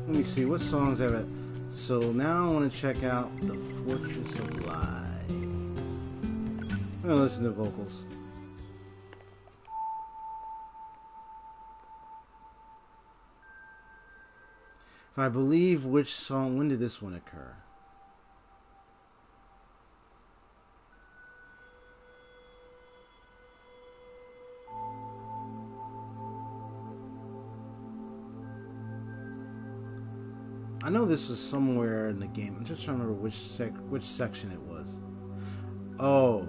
let me see, what songs have it? So now I want to check out the Fortress of Lies. I'm gonna listen to vocals. If I believe which song, when did this one occur? I know this was somewhere in the game. I'm just trying to remember which section it was. Oh,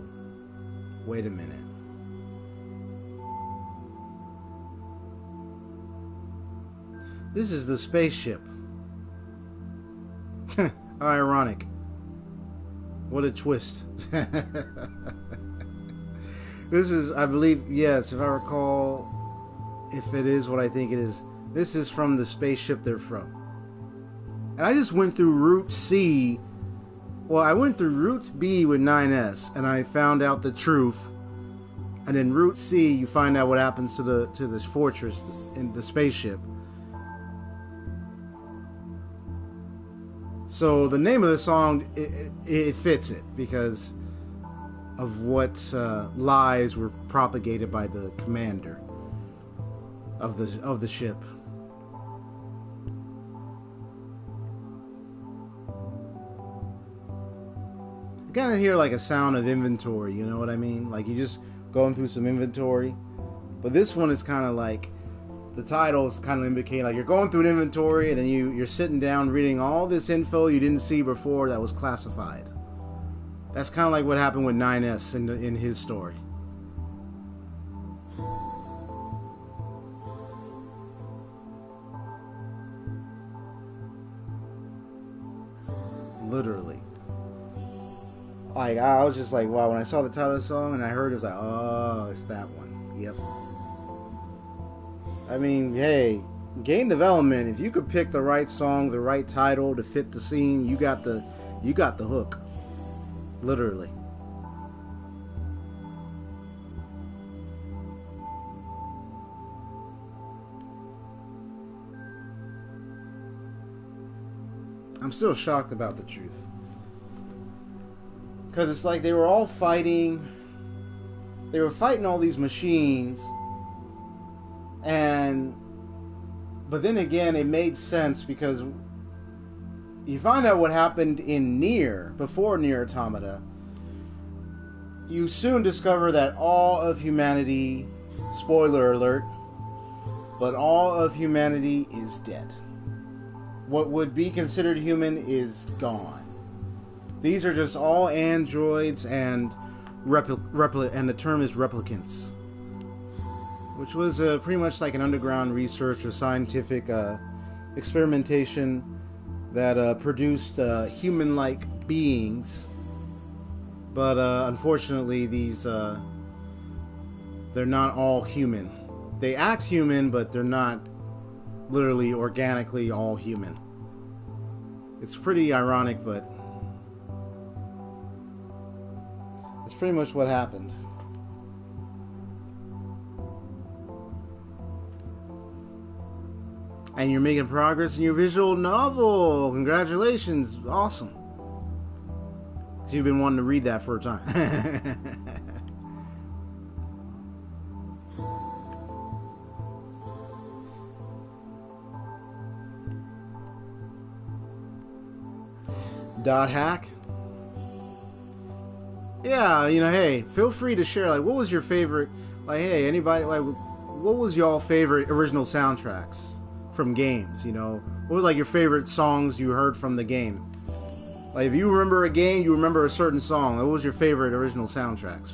wait a minute. This is the spaceship. How ironic. What a twist. This is, I believe, yes, if I recall, if it is what I think it is, this is from the spaceship they're from. And I just went through Route C. Well, I went through Route B with 9S, and I found out the truth. And then Route C, you find out what happens to this fortress in the spaceship. So the name of the song, it fits it because of what lies were propagated by the commander of the ship. I kind of hear like a sound of inventory, you know what I mean? Like you just going through some inventory. But this one is kind of like, the titles kind of indicate like you're going through an inventory and then you're sitting down reading all this info you didn't see before that was classified. That's kind of like what happened with 9S in his story. Literally. Like, I was just like, wow, when I saw the title of the song and I heard it, was like, oh, it's that one. Yep. I mean, hey, game development, if you could pick the right song, the right title to fit the scene, you got the hook. Literally. I'm still shocked about the truth. Because it's like they were all fighting. They were fighting all these machines. But then again, it made sense because you find out what happened in Nier, before Nier Automata. You soon discover that all of humanity, spoiler alert, but all of humanity is dead. What would be considered human is gone. These are just all androids and and the term is replicants, which was pretty much like an underground research or scientific experimentation that produced human-like beings. But unfortunately, these they're not all human. They act human, but they're not literally organically all human. It's pretty ironic, but it's pretty much what happened. And you're making progress in your visual novel. Congratulations. Awesome. You've been wanting to read that for a time. Dot hack. Yeah, you know, hey, feel free to share. Like, what was your favorite? Like, hey, anybody? Like, what was y'all favorite original soundtracks from games? You know, what were like your favorite songs you heard from the game? Like, if you remember a game, you remember a certain song. What was your favorite original soundtracks?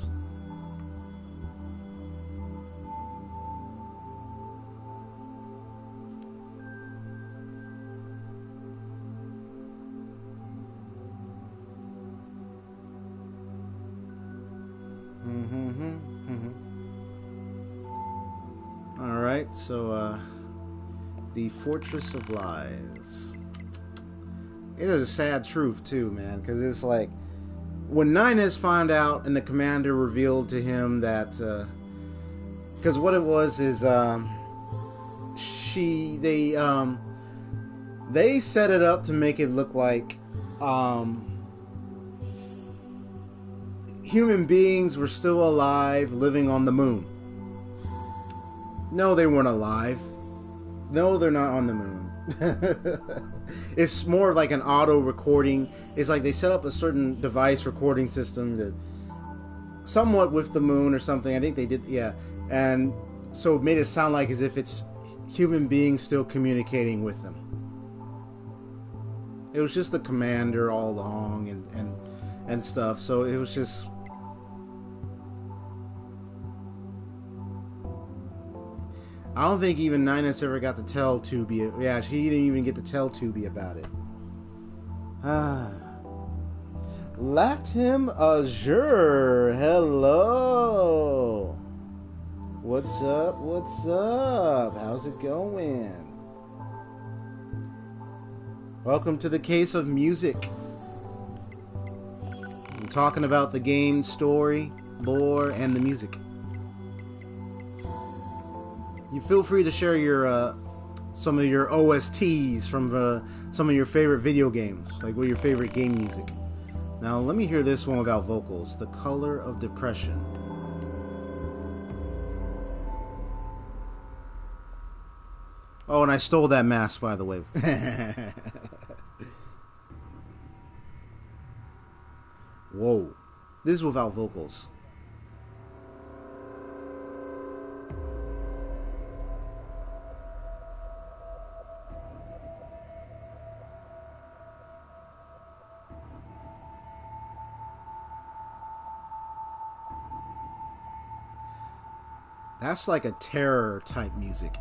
Alright, so, the Fortress of Lies. It is a sad truth, too, man, because it's like, when Nines found out and the commander revealed to him that, because what it was is, they set it up to make it look like, human beings were still alive, living on the moon. No, they weren't alive. No, they're not on the moon. It's more like an auto recording. It's like they set up a certain device recording system that somewhat with the moon or something. I think they did, yeah. And so it made it sound like as if it's human beings still communicating with them. It was just the commander all along and stuff. So it was just... I don't think even Nines ever got to tell Tubi. Yeah, she didn't even get to tell Tubi about it. Latin Azure, hello. What's up? What's up? How's it going? Welcome to the Case of Music. I'm talking about the game story, lore, and the music. You feel free to share your some of your OSTs from some of your favorite video games, like what your favorite game music. Now let me hear this one without vocals. The Color of Depression. Oh, and I stole that mask, by the way. Whoa. This is without vocals. That's like a terror type music.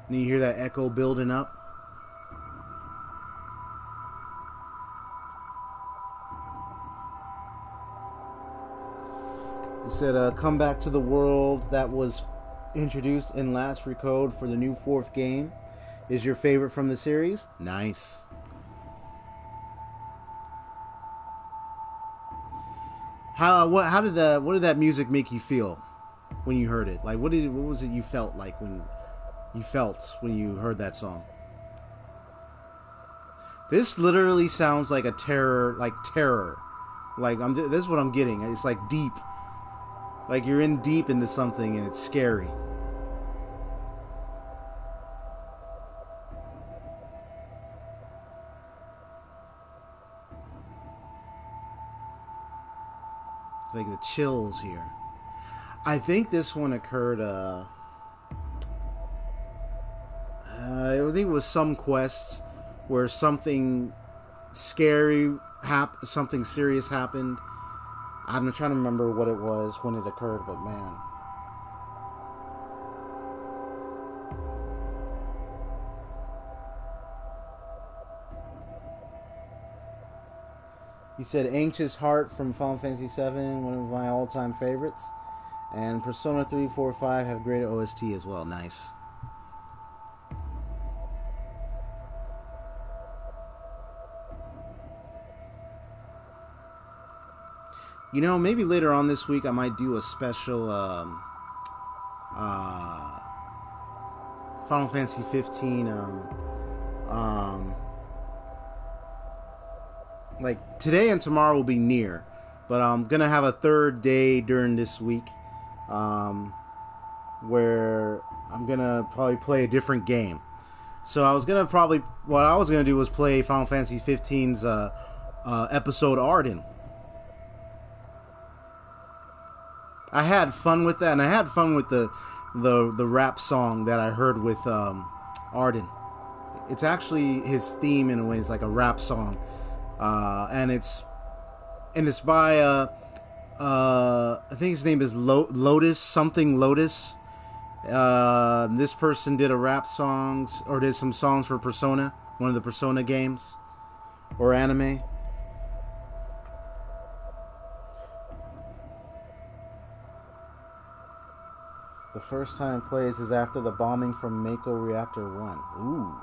And you hear that echo building up? It said, come back to the world that was introduced in last recode for the new 4th game. Is your favorite from the series? Nice. What did that music make you feel when you heard it? Like what was it you felt like when you heard that song? This literally sounds like a terror. Like this is what I'm getting. It's like deep. Like you're in deep into something and it's scary. It's like the chills here. I think this one occurred, I think it was some quests where something scary something serious happened. I'm trying to remember what it was when it occurred, but man. He said Anxious Heart from Final Fantasy VII, one of my all-time favorites. And Persona 3, 4, 5 have great OST as well. Nice. You know, maybe later on this week I might do a special Final Fantasy 15 like today and tomorrow will be Nier, but I'm gonna have a third day during this week where I'm gonna probably play a different game. So what I was gonna do was play Final Fantasy 15's episode Arden. I had fun with that, and I had fun with the rap song that I heard with Arden. It's actually his theme in a way. It's like a rap song. And it's by I think his name is Lotus something Lotus. This person did a rap songs or did some songs for Persona, one of the Persona games or anime. The first time it plays is after the bombing from Mako Reactor 1. Ooh.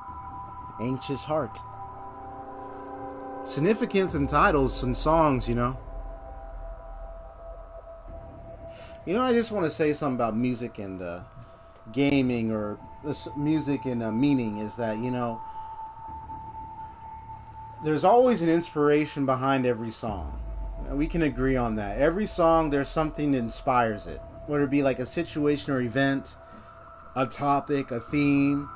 Anxious Heart. Significance in titles and songs, you know. You know, I just want to say something about music and gaming, or music and meaning, is that, you know, there's always an inspiration behind every song. We can agree on that. Every song, there's something that inspires it. Whether it be like a situation or event, a topic, a theme,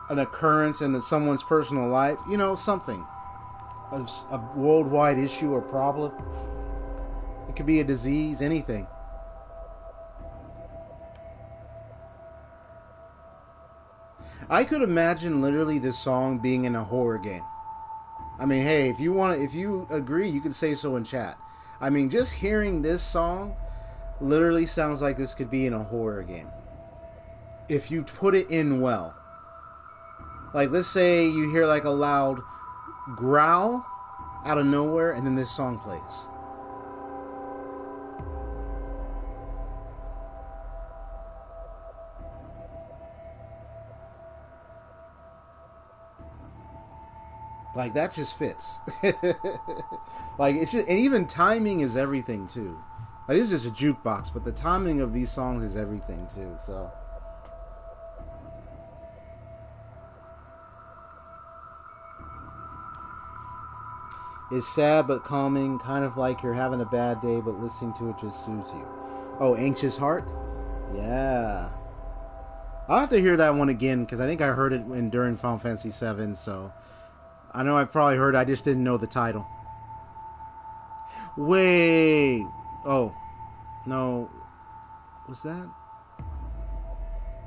an occurrence in someone's personal life. You know, something. A worldwide issue or problem. It could be a disease, anything. I could imagine literally this song being in a horror game. I mean, hey, if you agree, you can say so in chat. I mean, just hearing this song literally sounds like this could be in a horror game. If you put it in well. Like, let's say you hear like a loud growl out of nowhere, and then this song plays. Like, that just fits. Like, it's just, and even timing is everything too. Like, it's just a jukebox, but the timing of these songs is everything too. So, it's sad but calming, kind of like you're having a bad day, but listening to it just soothes you. Oh, Anxious Heart? Yeah. I'll have to hear that one again, because I think I heard it during Final Fantasy VII, so I know I've probably heard it, I just didn't know the title. Wait. Oh. No. Was that?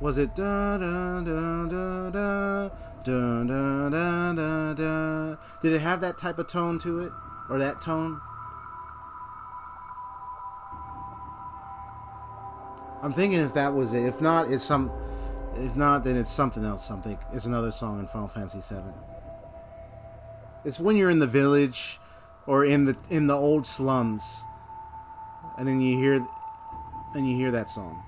Was it da da da da da da da da da da? Did it have that type of tone to it? Or that tone? I'm thinking if that was it. If not, then it's something else. It's another song in Final Fantasy VII. It's when you're in the village or in the old slums, and then you hear that song.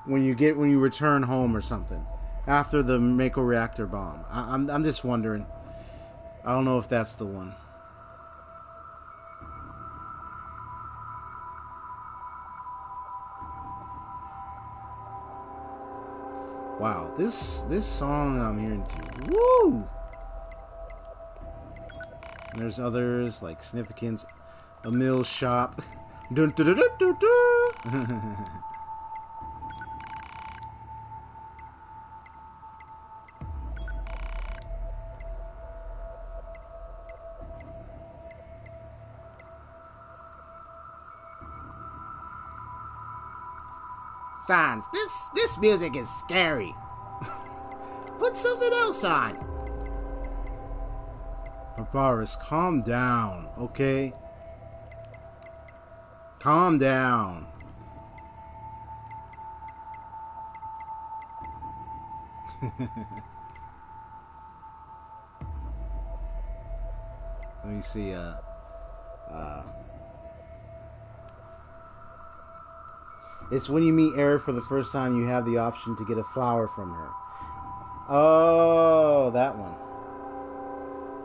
When you return home or something after the Mako Reactor bomb. I'm just wondering. I don't know if that's the one. Wow, this song that I'm hearing too. Woo! And there's others like Significance, A Mill Shop. Dun, dun, dun, dun, dun, dun. Sans, this music is scary. Put something else on. Barbaros, calm down, okay? Calm down. Let me see, it's when you meet Aerith for the first time, you have the option to get a flower from her. Oh, that one.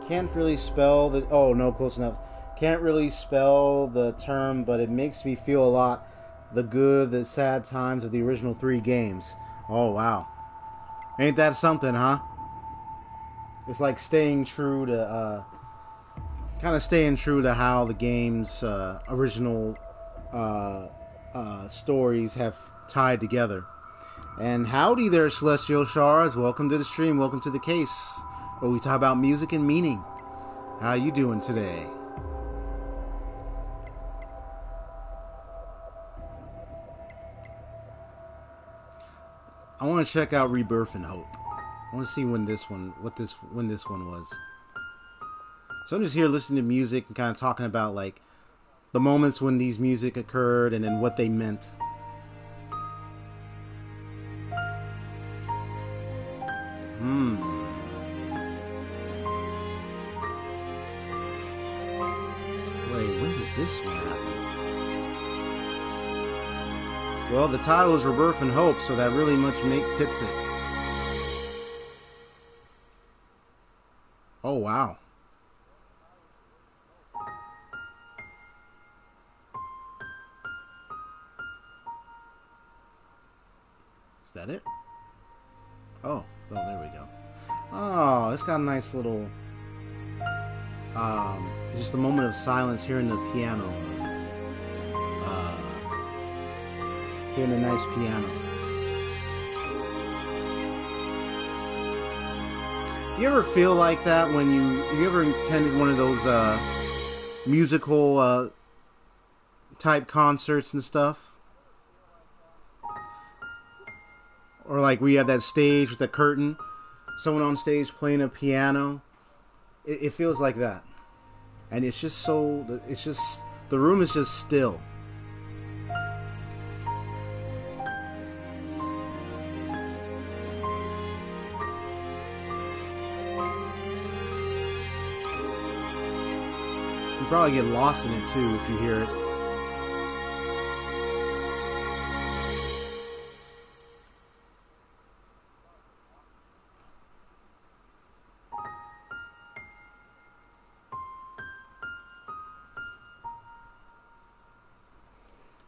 Can't really spell the... Oh, no, close enough. Can't really spell the term, but it makes me feel a lot the sad times of the original 3 games. Oh, wow. Ain't that something, huh? It's like staying true to... kind of staying true to how the game's original stories have tied together. And howdy there, Celestial Shards. Welcome to the stream. Welcome to the case, where we talk about music and meaning. How you doing today? I want to check out Rebirth and Hope. I want to see when this one was. So I'm just here listening to music and kind of talking about like the moments when these music occurred and then what they meant. Wait, when did this one happen? Well, the title is Rebirth and Hope, so that really much fits it. Oh, wow. Is that it? Oh, there we go. Oh, it's got a nice little, just a moment of silence hearing the piano. Hearing a nice piano. You ever feel like that when you ever attended one of those musical type concerts and stuff? Or like we had that stage with the curtain, someone on stage playing a piano. It feels like that. And it's just so, it's just, the room is just still. You probably get lost in it too if you hear it.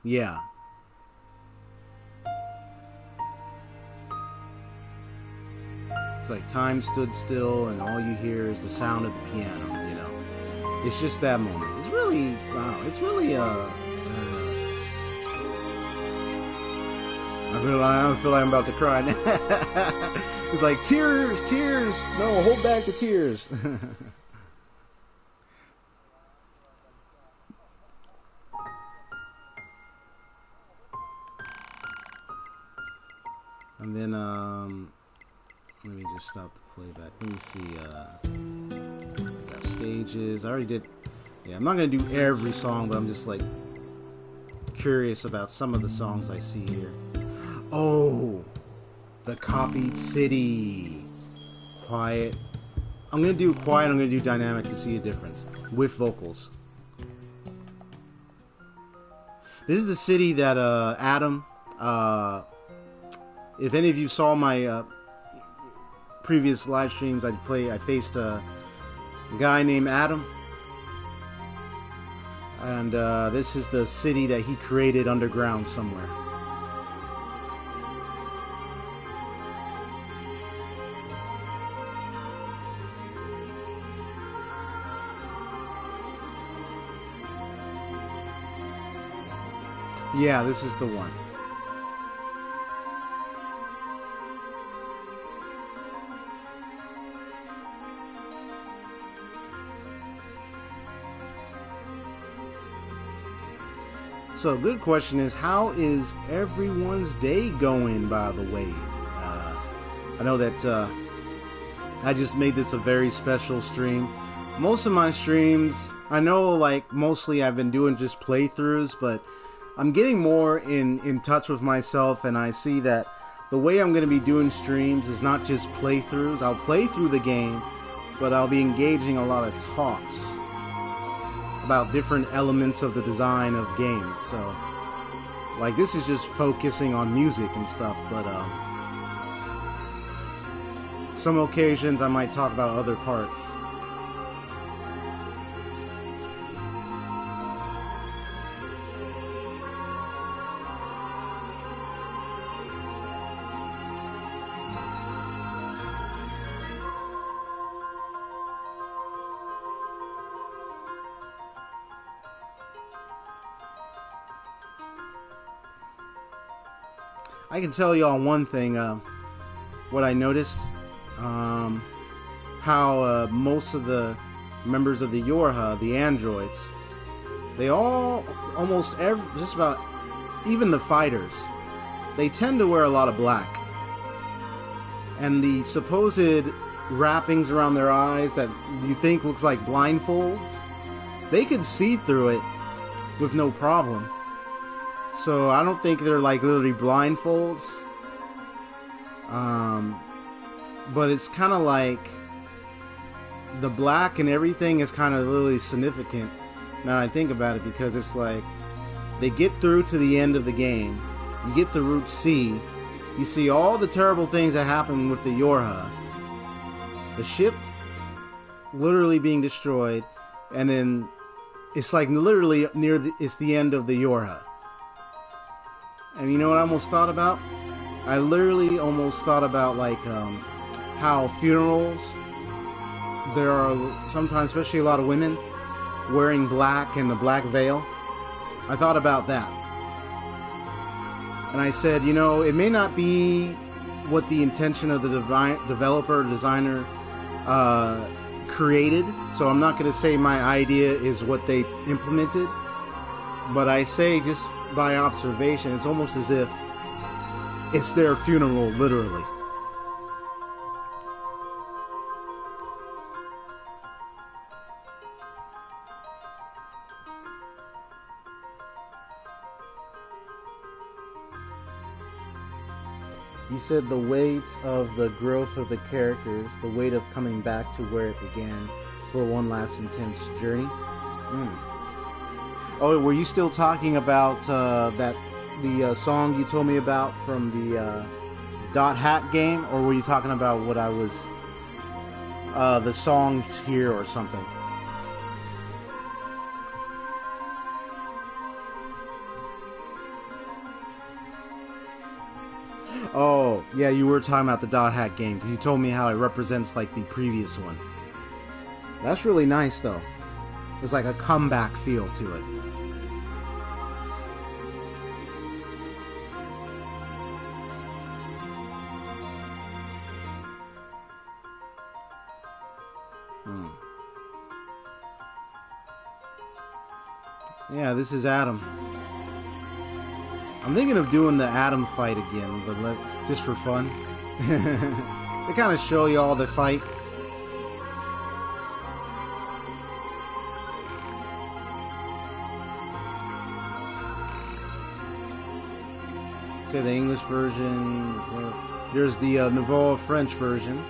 Yeah. It's like time stood still and all you hear is the sound of the piano, you know. It's just that moment. It's really, wow, it's really, I feel like I'm about to cry now. It's like, tears, tears. No, hold back the tears. And then, let me just stop the playback. Let me see, got stages. I already did, yeah, I'm not going to do every song, but I'm just, like, curious about some of the songs I see here. Oh, the copied city. Quiet. I'm going to do quiet, I'm going to do dynamic to see a difference. With vocals. This is the city that, Adam, if any of you saw my previous live streams, I faced a guy named Adam, and this is the city that he created underground somewhere. Yeah, this is the one. So, good question is, how is everyone's day going, by the way? I know that I just made this a very special stream. Most of my streams, I know, like, mostly I've been doing just playthroughs, but I'm getting more in touch with myself, and I see that the way I'm going to be doing streams is not just playthroughs. I'll play through the game, but I'll be engaging a lot of talks about different elements of the design of games. So, like, this is just focusing on music and stuff, but some occasions I might talk about other parts. I can tell y'all one thing, what I noticed, how most of the members of the Yorha, the androids, they all, just about, even the fighters, they tend to wear a lot of black. And the supposed wrappings around their eyes that you think looks like blindfolds, they could see through it with no problem. So I don't think they're like literally blindfolds. But it's kind of like the black and everything is kind of really significant now I think about it, because it's like they get through to the end of the game, You get the root C. You see all the terrible things that happen with the Yorha. The ship literally being destroyed, and then it's like literally it's the end of the Yorha. And you know what I almost thought about? I literally almost thought about like how funerals, there are sometimes, especially a lot of women, wearing black and the black veil. I thought about that. And I said, you know, it may not be what the intention of the developer or designer created, so I'm not going to say my idea is what they implemented, but I say just by observation, it's almost as if it's their funeral, literally. You said the weight of the growth of the characters, the weight of coming back to where it began for one last intense journey. Oh, were you still talking about the song you told me about from the Dot Hack game, or were you talking about what I was the songs here or something? Oh, yeah, you were talking about the Dot Hack game, because you told me how it represents, like, the previous ones. That's really nice, though. There's, like, a comeback feel to it. Yeah, this is Adam. I'm thinking of doing the Adam fight again, but just for fun. They kind of show you all the fight. Say the English version. There's the Nouveau French version.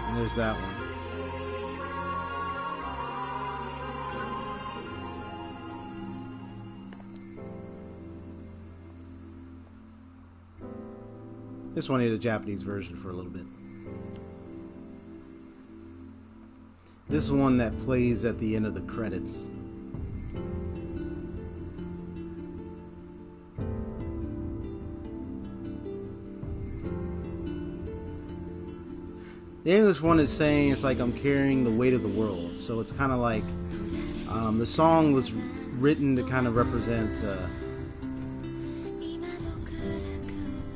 And there's that one. Just wanted a Japanese version for a little bit. This is one that plays at the end of the credits. The English one is saying it's like I'm carrying the weight of the world. So it's kind of like the song was written to kind of represent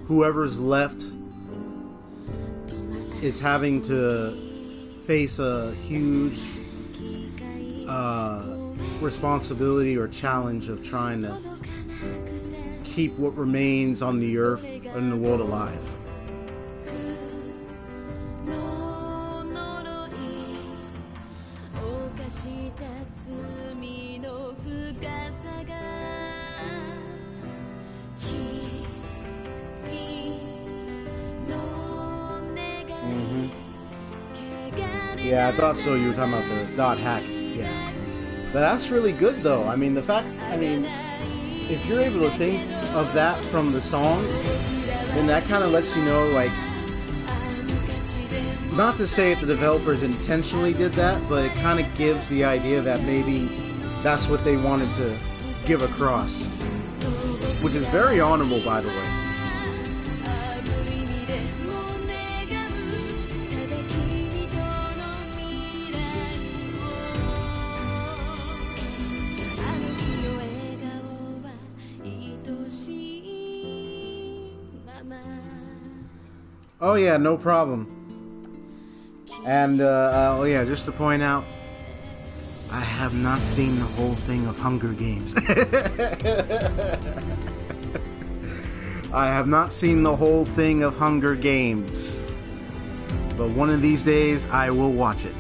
whoever's left is having to face a huge responsibility or challenge of trying to keep what remains on the earth and the world alive. Yeah, I thought so. You were talking about the Dot Hack. Yeah. But that's really good, though. I mean, if you're able to think of that from the song, then that kind of lets you know, like, not to say if the developers intentionally did that, but it kind of gives the idea that maybe that's what they wanted to give across. Which is very honorable, by the way. Oh yeah, no problem. And oh yeah, just to point out, I have not seen the whole thing of Hunger Games. I have not seen the whole thing of Hunger Games, but one of these days I will watch it.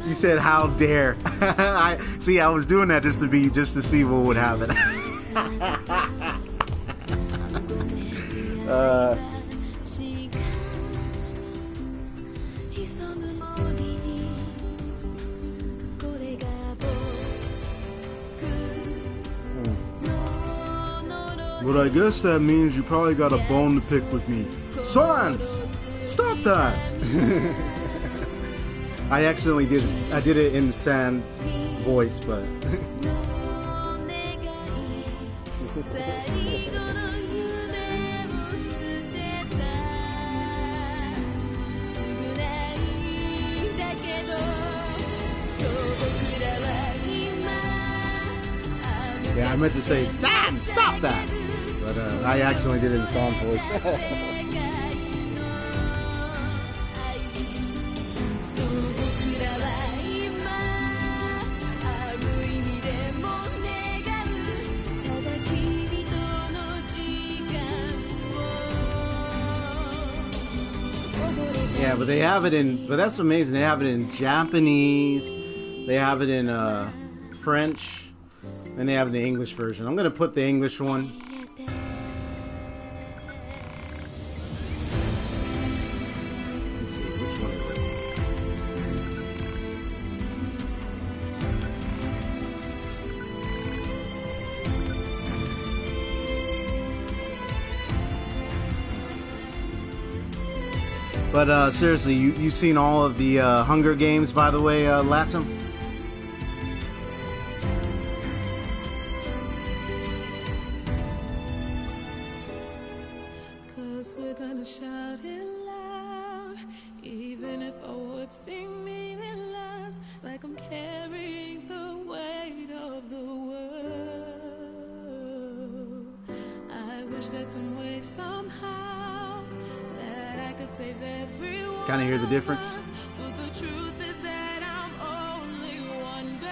You said, "How dare!" I was doing that just to see what would happen. But I guess that means you probably got a bone to pick with me. Sans! Stop that! I did it in Sans voice, but... Yeah, I meant to say, Sans, stop that! But I accidentally did it in Sans voice. Yeah, but they have it in, but that's amazing. They have it in Japanese, they have it in French, and they have the English version. I'm gonna put the English one. Let's see, which one is it? But seriously, you seen all of the Hunger Games, by the way, Latin? Cause we're gonna shout it loud, even if our words seem meaningless, like I'm carrying the weight of the world. I wish that some way, somehow, that I could save everyone. Kind of hear the difference? But the truth is that I'm only one girl.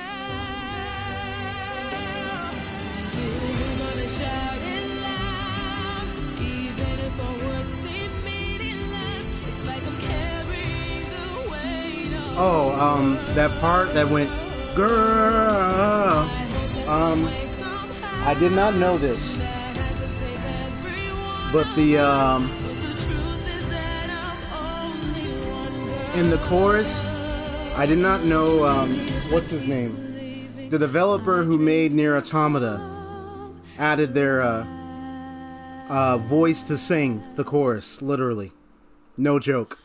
Still we're gonna shout it loud, even if our words seem meaningless. It's like I'm carrying the weight of that part that went, girl. I did not know this, but the in the chorus, I did not know what's his name. The developer who made Nier Automata added their voice to sing the chorus, literally, no joke.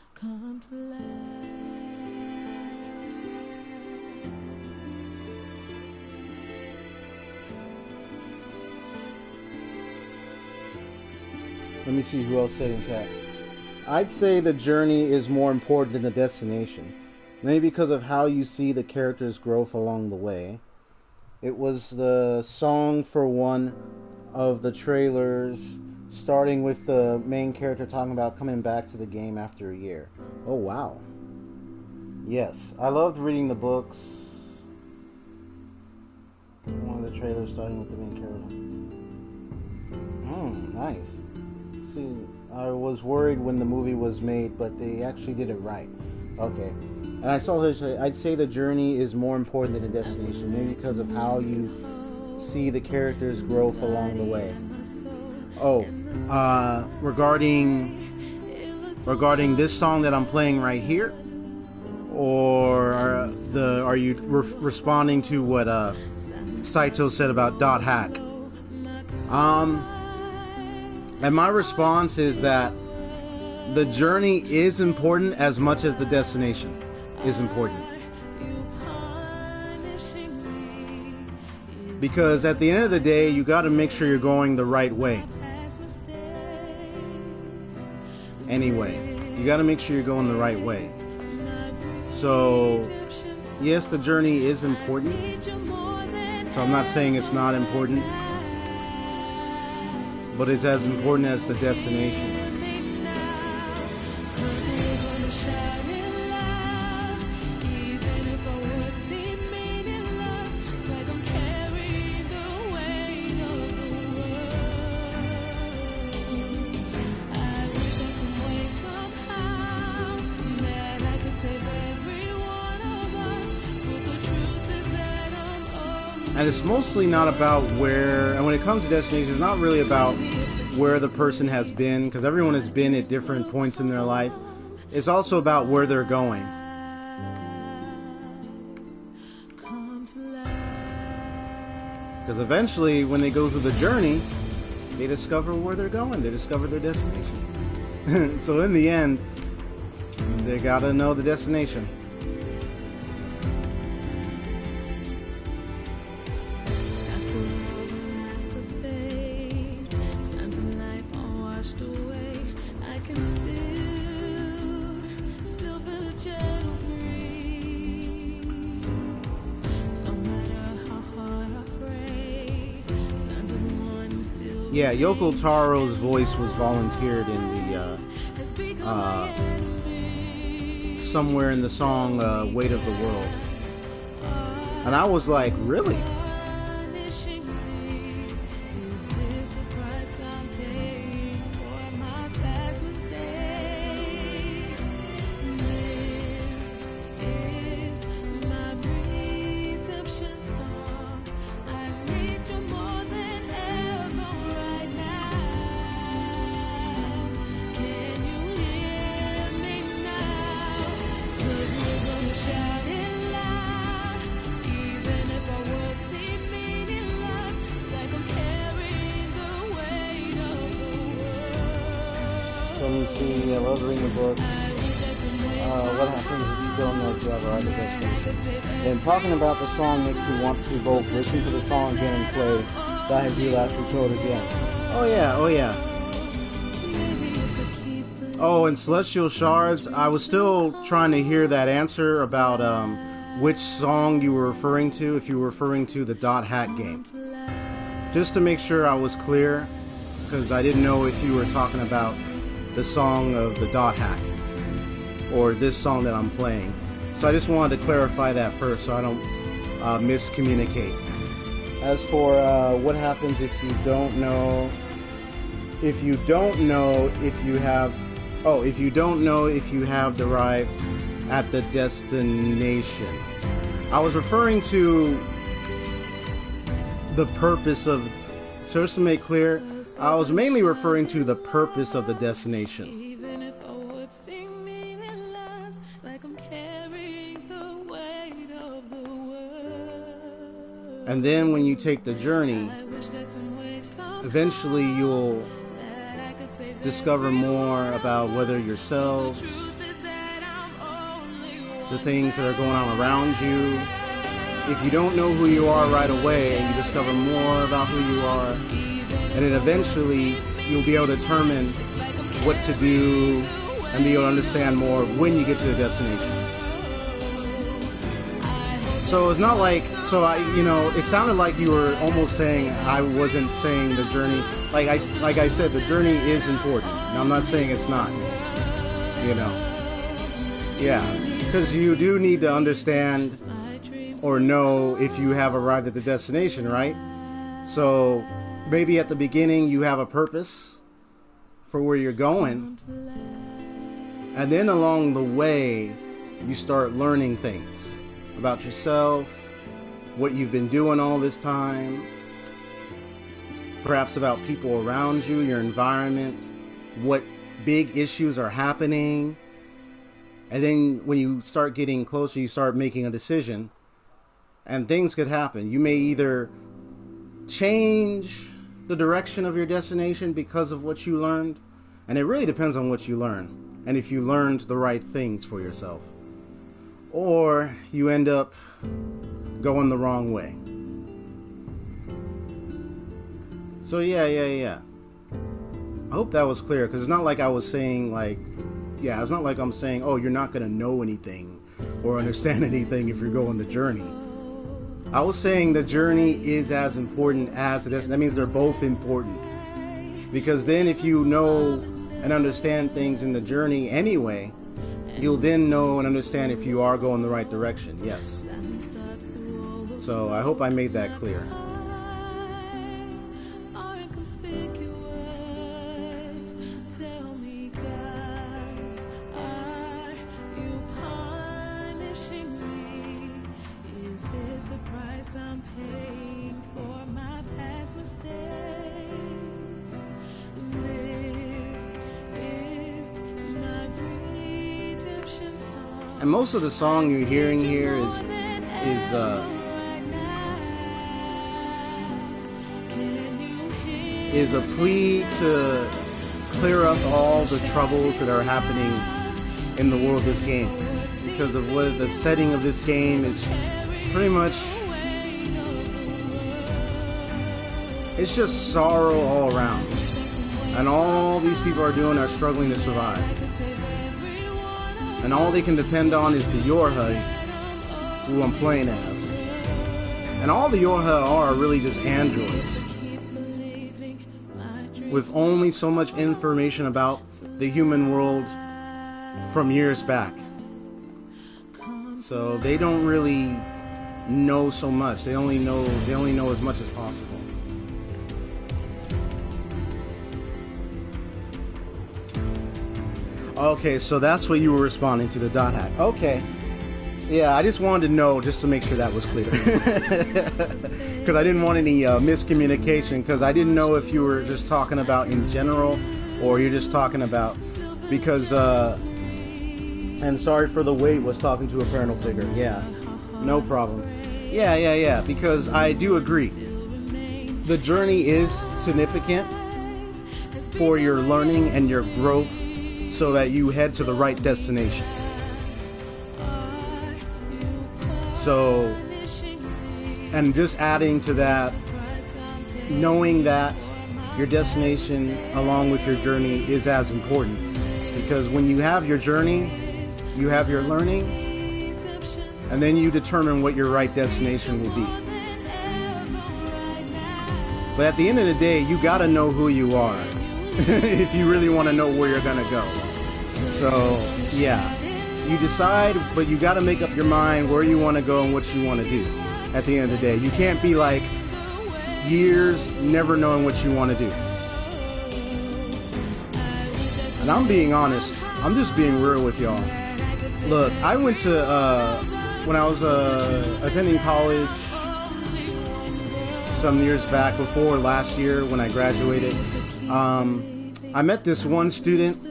Let me see who else said in chat. I'd say the journey is more important than the destination. Maybe because of how you see the character's growth along the way. It was the song for one of the trailers, starting with the main character talking about coming back to the game after a year. Oh, wow. Yes, I loved reading the books. One of the trailers starting with the main character. Nice. See, I was worried when the movie was made, but they actually did it right. Okay. And I saw her say, I'd say the journey is more important than the destination, maybe because of how you see the character's growth along the way. Oh, regarding this song that I'm playing right here, or are you responding to what Saito said about Dot Hack? And my response is that the journey is important as much as the destination is important. Because at the end of the day, you got to make sure you're going the right way. Anyway, you got to make sure you're going the right way. So, yes, the journey is important. So I'm not saying it's not important. But it's as important as the destination. And it's mostly not about where, and when it comes to destination, it's not really about where the person has been, because everyone has been at different points in their life. It's also about where they're going. Because eventually, when they go through the journey, they discover where they're going. They discover their destination. So in the end, they gotta know the destination. After all and after fate, sands of life are washed away. I can still feel the gentle breeze. No matter how hard I pray, signs of one still. Yeah, Yoko Taro's voice was volunteered in the Has become my enemy. somewhere in the song "Weight of the World," and I was like, really? Punishing me. Is this the price I'm paying for my past mistakes? This is my redemption song. I need you more than ever right now. Can you hear me now? 'Cause we're gonna shout it loud, even if our words seem meaningless. It's like I'm carrying the weight of the world. So let me see. I love reading the book. I wish that some way What happens if you don't know if you have a right to destination? And talking about the song makes you want to both listen to the song again and play "That Have You Last Recorded Again." Oh yeah, oh yeah. Oh, and Celestial Shards, I was still trying to hear that answer about which song you were referring to, if you were referring to the Dot Hack game. Just to make sure I was clear, because I didn't know if you were talking about the song of the Dot Hack, or this song that I'm playing. So I just wanted to clarify that first so I don't miscommunicate. As for what happens if you don't know if you have arrived at the destination. I was referring to the purpose of, so just to make clear, I was mainly referring to the purpose of the destination. Even if our words seem meaningless, like I'm carrying the weight of the world. And then when you take the journey, I wish that some way somehow eventually you'll that I could save discover more about whether yourselves, truth is that I'm only one. the things that are going on around you. If you don't know who you are right away, you discover more about who you are, and then eventually you'll be able to determine what to do and be able to understand more when you get to the destination. So it's not like, it sounded like you were almost saying I wasn't saying the journey. Like I said, the journey is important. Now, I'm not saying it's not. Yeah, because you do need to understand or know if you have arrived at the destination, right? So maybe at the beginning you have a purpose for where you're going, and then along the way you start learning things about yourself, what you've been doing all this time, perhaps about people around you, your environment, what big issues are happening. And then when you start getting closer, you start making a decision, and things could happen. You may either change the direction of your destination because of what you learned, and it really depends on what you learn and if you learned the right things for yourself, or you end up going the wrong way. So yeah. I hope that was clear, because it's not like I was saying it's not like I'm saying, oh, you're not going to know anything or understand anything if you're going the journey. I was saying the journey is as important as the destination. That means they're both important. Because then if you know and understand things in the journey anyway, you'll then know and understand if you are going the right direction. Yes. So I hope I made that clear. Tell me, God, are you punishing me? Is this the price I'm paying for my past mistakes? This is my redemption song. And most of the song you're hearing here is is a plea to clear up all the troubles that are happening in the world of this game, because of what the setting of this game is. Pretty much, it's just sorrow all around, and all these people are doing are struggling to survive, and all they can depend on is the Yorha, who I'm playing as, and all the Yorha are really just androids with only so much information about the human world from years back. So they don't really know so much. They only know as much as possible. Okay, so that's what you were responding to, the dot hack. Okay. Yeah, I just wanted to know, just to make sure that was clear. Because I didn't want any miscommunication, because I didn't know if you were just talking about in general, or you're just talking about, because, and sorry for the wait, was talking to a parental figure. Yeah, no problem. Yeah, because I do agree. The journey is significant for your learning and your growth, so that you head to the right destination. So, and just adding to that, knowing that your destination along with your journey is as important, because when you have your journey, you have your learning, and then you determine what your right destination will be. But at the end of the day, you gotta know who you are if you really want to know where you're gonna go. So, yeah. You decide, but you got to make up your mind where you want to go and what you want to do at the end of the day. You can't be like years never knowing what you want to do. And I'm being honest. I'm just being real with y'all. Look, I went to, when I was attending college some years back, before last year when I graduated, I met this one student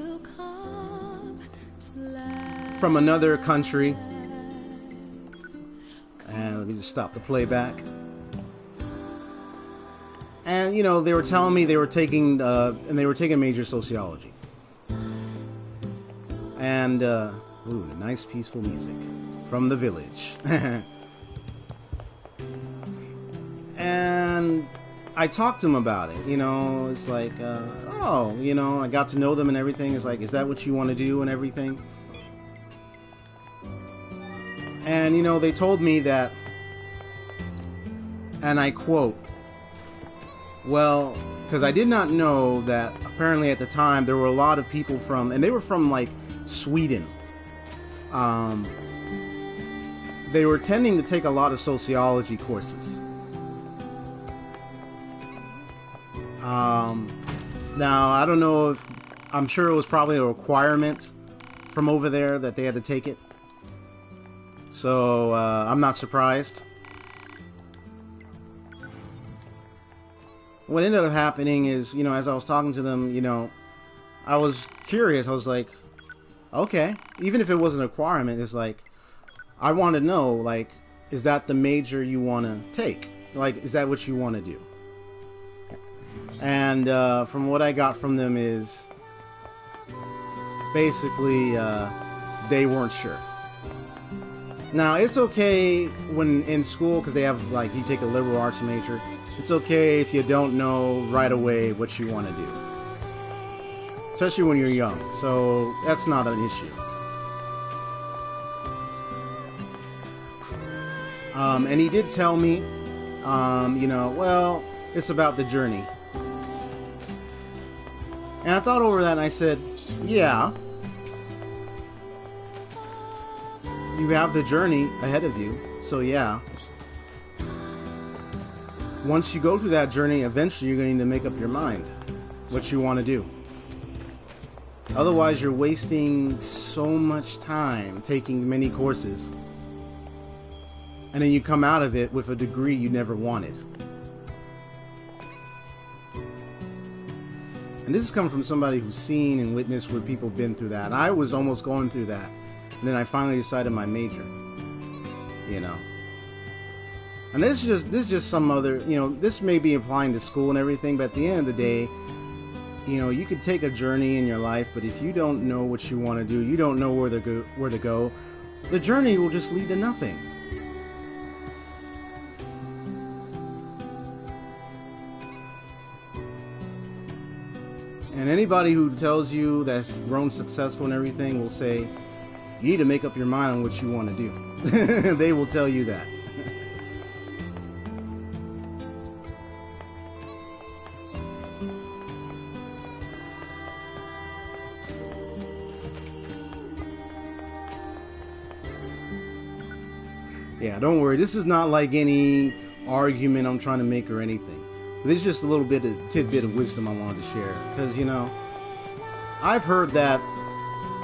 from another country, and let me just stop the playback. And you know, they were telling me they were taking major sociology, and ooh, nice peaceful music from the village. And I talked to them about it. You know, it's like, oh, you know, I got to know them and everything. It's like, is that what you want to do and everything? And, you know, they told me that, and I quote, well, because I did not know that apparently at the time there were a lot of people from, and they were from like Sweden. They were tending to take a lot of sociology courses. Now, I don't know if, I'm sure it was probably a requirement from over there that they had to take it. So, I'm not surprised. What ended up happening is, you know, as I was talking to them, you know, I was curious. I was like, okay, even if it wasn't a requirement, it's like, I want to know, like, is that the major you want to take? Like, is that what you want to do? And from what I got from them is, basically, they weren't sure. Now, it's okay when in school, because they have, like, you take a liberal arts major, it's okay if you don't know right away what you want to do. Especially when you're young, so that's not an issue. And he did tell me, you know, well, it's about the journey. And I thought over that and I said, yeah. You have the journey ahead of you, so yeah. Once you go through that journey, eventually you're going to need to make up your mind what you want to do. Otherwise, you're wasting so much time taking many courses, and then you come out of it with a degree you never wanted. And this is coming from somebody who's seen and witnessed where people have been through that. And I was almost going through that. And then I finally decided my major, you know. And this is just some other, you know, this may be applying to school and everything, but at the end of the day, you know, you could take a journey in your life, but if you don't know what you want to do, you don't know where to go, the journey will just lead to nothing. And anybody who tells you that's grown successful and everything will say, you need to make up your mind on what you want to do. They will tell you that. Yeah, don't worry. This is not like any argument I'm trying to make or anything. This is just a little bit of tidbit of wisdom I wanted to share. Because, you know, I've heard that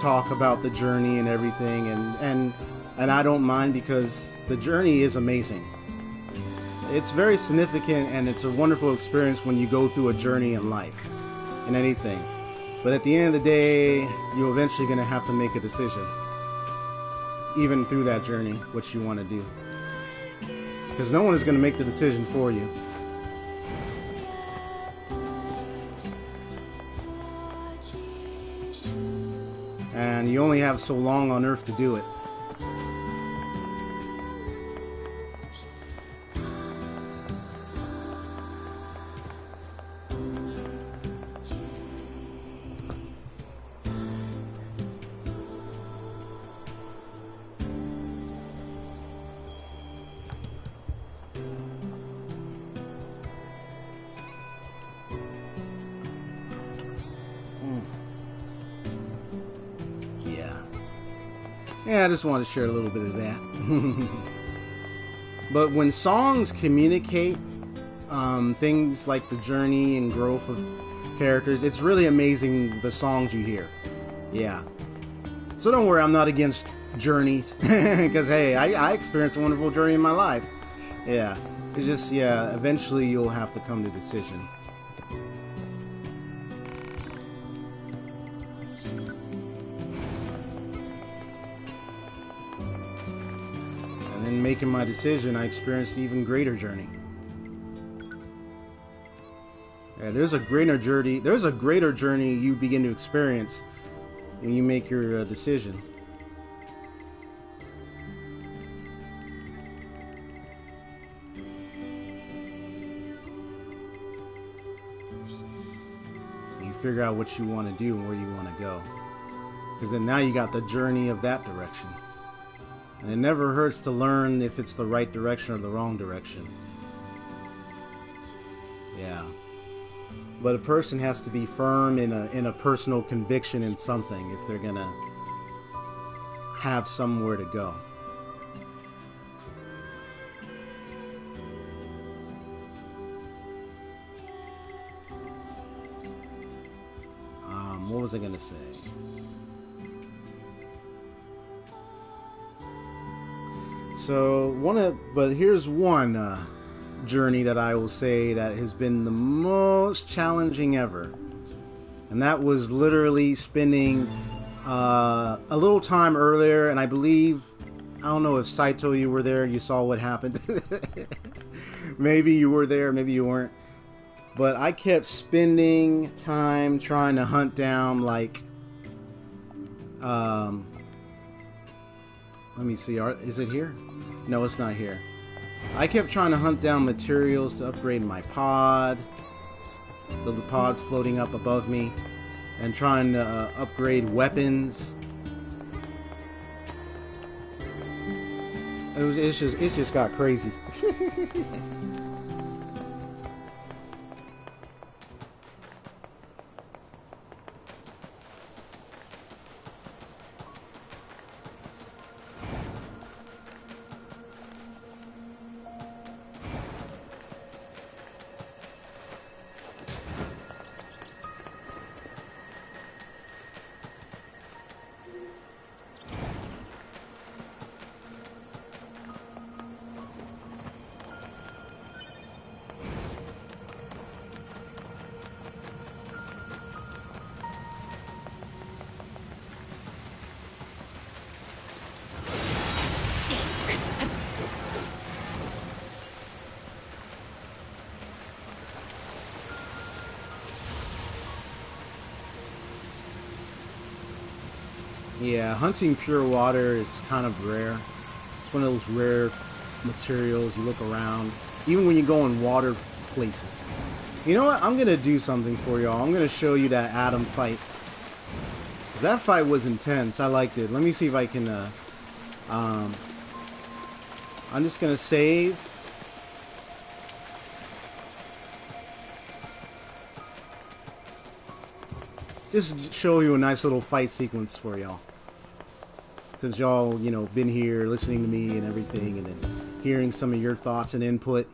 talk about the journey and everything, and I don't mind because the journey is amazing. It's very significant, and it's a wonderful experience when you go through a journey in life, in anything. But at the end of the day, you're eventually going to have to make a decision. Even through that journey, what you want to do. Because no one is going to make the decision for you. And you only have so long on earth to do it. Yeah, I just wanted to share a little bit of that. But when songs communicate things like the journey and growth of characters, it's really amazing the songs you hear. Yeah. So don't worry, I'm not against journeys. Because, hey, I experienced a wonderful journey in my life. Yeah. It's just, yeah, eventually you'll have to come to a decision. And making my decision, I experienced an even greater journey. Yeah, there's a greater journey you begin to experience when you make your decision. You figure out what you want to do and where you want to go. Because then now you got the journey of that direction. And it never hurts to learn if it's the right direction or the wrong direction. Yeah. But a person has to be firm in a personal conviction in something if they're gonna have somewhere to go. What was I gonna say? So but here's one journey that I will say that has been the most challenging ever, and that was literally spending a little time earlier, and I don't know if Saito, you were there, you saw what happened. Maybe you were there, maybe you weren't, but I kept spending time trying to hunt down, like, let me see, is it here? No, it's not here. I kept trying to hunt down materials to upgrade my pod. The pod's floating up above me. And trying to upgrade weapons. It just got crazy. Yeah, hunting pure water is kind of rare. It's one of those rare materials. You look around, even when you go in water places. You know what? I'm gonna do something for y'all. I'm gonna show you that Adam fight. That fight was intense. I liked it. Let me see if I can. I'm just gonna save. Just show you a nice little fight sequence for y'all. Since y'all, you know, been here listening to me and everything, and then hearing some of your thoughts and input.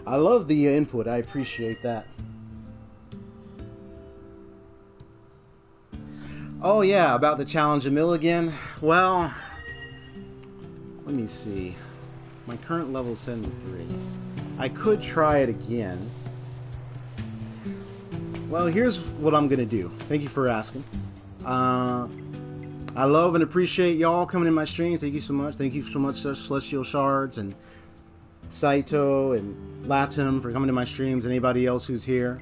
I love the input. I appreciate that. Oh yeah, about the challenge a mill again. Well, let me see. My current level is 73. I could try it again. Well, here's what I'm gonna do. Thank you for asking. I love and appreciate y'all coming in my streams. Thank you so much. Thank you so much, Celestial Shards and Saito and Latim for coming to my streams. Anybody else who's here,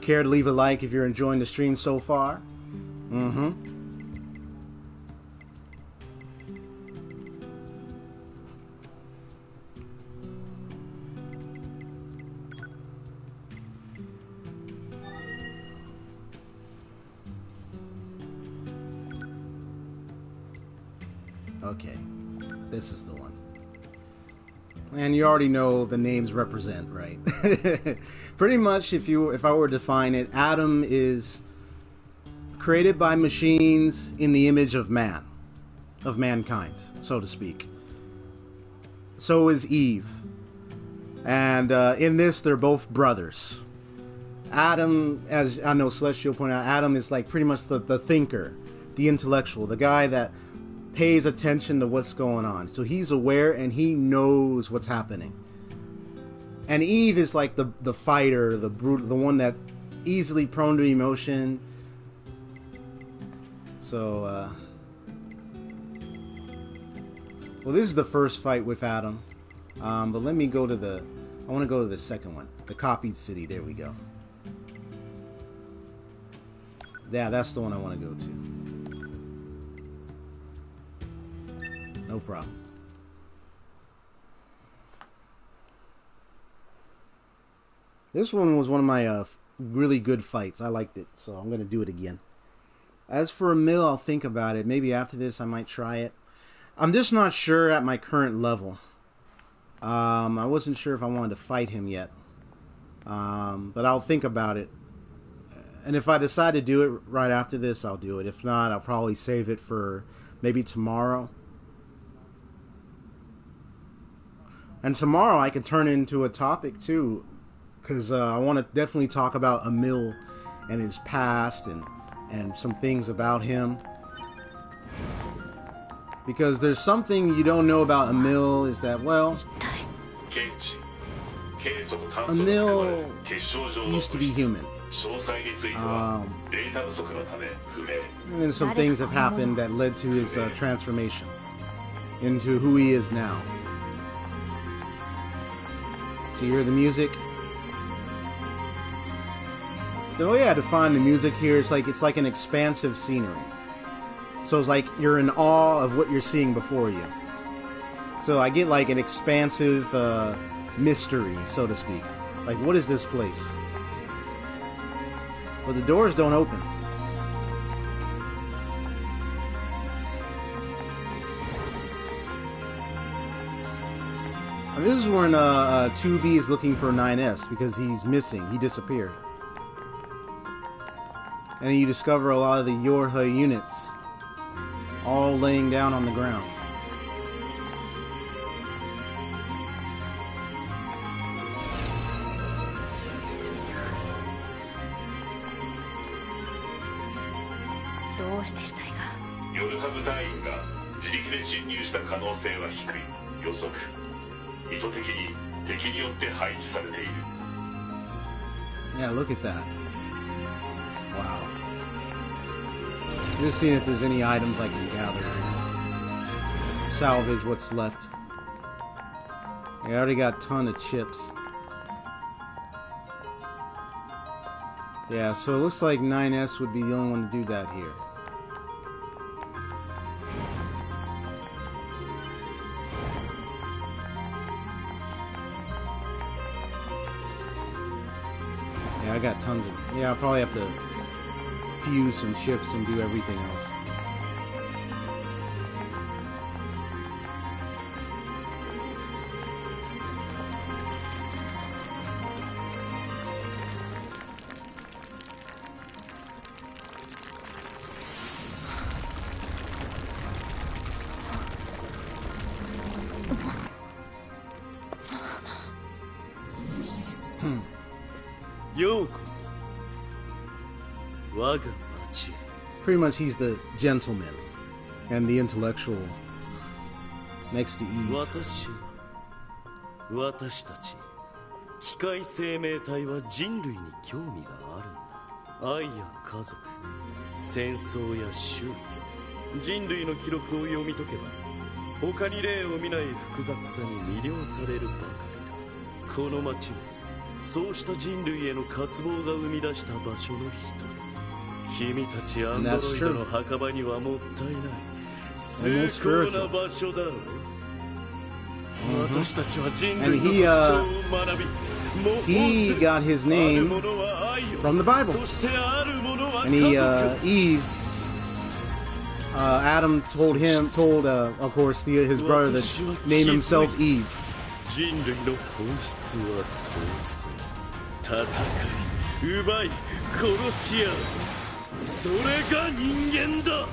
care to leave a like if you're enjoying the stream so far. Okay, this is the one. And you already know the names represent, right? Pretty much, if I were to define it, Adam is created by machines in the image of man, of mankind, so to speak. So is Eve. And in this, they're both brothers. Adam, as I know Celestial pointed out, Adam is like pretty much the thinker, the intellectual, the guy that pays attention to what's going on. So he's aware and he knows what's happening. And Eve is like the fighter, the one that easily prone to emotion. So, well, this is the first fight with Adam. But let me go to I want to go to the second one. The copied city. There we go. Yeah, that's the one I want to go to. No problem. This one was one of my really good fights. I liked it, so I'm going to do it again. As for a mill, I'll think about it. Maybe after this I might try it. I'm just not sure at my current level. I wasn't sure if I wanted to fight him yet. But I'll think about it. And if I decide to do it right after this, I'll do it. If not, I'll probably save it for maybe tomorrow. And tomorrow I can turn into a topic too, because I want to definitely talk about Emil and his past and some things about him. Because there's something you don't know about Emil is that, well, Emil used to be human. And then some things have happened that led to his transformation into who he is now. So you hear the music. The way I define the music here is like it's like an expansive scenery. So it's like you're in awe of what you're seeing before you. So I get like an expansive mystery, so to speak. Like, what is this place? But the doors don't open. And this is when 2B is looking for 9S because he's missing. He disappeared. And you discover a lot of the Yorha units all laying down on the ground. Yeah, look at that. Wow. Just seeing if there's any items I can gather. Salvage what's left. I already got a ton of chips. Yeah, so it looks like 9S would be the only one to do that here. Yeah, I got tons of... Yeah, I'll probably have to fuse some chips and do everything else. Pretty much he's the gentleman and the intellectual next to Eve. 私たち機械生命体は人類に興味があるんだ。愛や家族、戦争や宗教、人類の記録を読み解けば他に例を見ない複雑さに魅了されるばかりだ。この街もそうした人類への渇望が生み出した場所の一つ。君たちアンドロイドの墓場にはもったいない崇高な場所だろう。私たちは人類の特徴を学び、 He got his name from the Bible. And Eve, Adam told, of course, his brother to name himself Eve. 人類の本質は闘い、戦い、奪い、殺し合う。それが人間だ。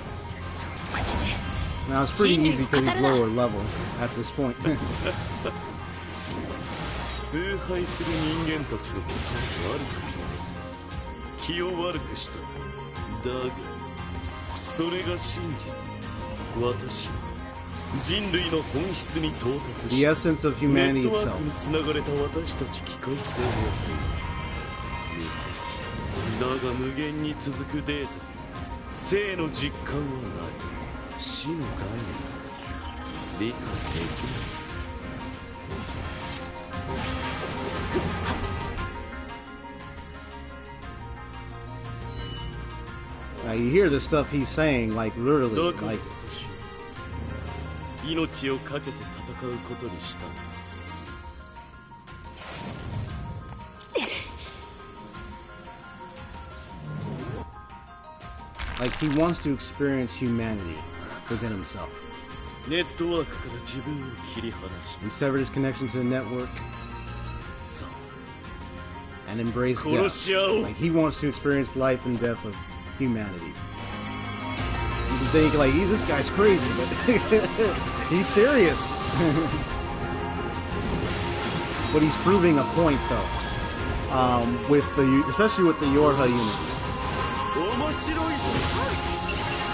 Now it's pretty easy because he's lower level at this point. 崇拝する人間たちのことは悪くない。気を悪くした。だが、それが真実。私は人類の本質に到達した。 The essence of humanity ネットワー itself. クにつながれた私たち機械生命体。だが無限に続くデータに生の実感はない。死の概念が理解できない。 Now you hear the stuff he's saying, like literally, だから like 私は命を懸けて戦うことにした。 like he wants to experience humanity within himself. ネットワークから自分を切り離し He severed his connection to the network さ and embraced 殺 death. し合おう。 Like he wants to experience life and death of humanity. You can think like, this guy's crazy, but he's serious. But he's proving a point though, especially with the Yorha units. 面白いぞ。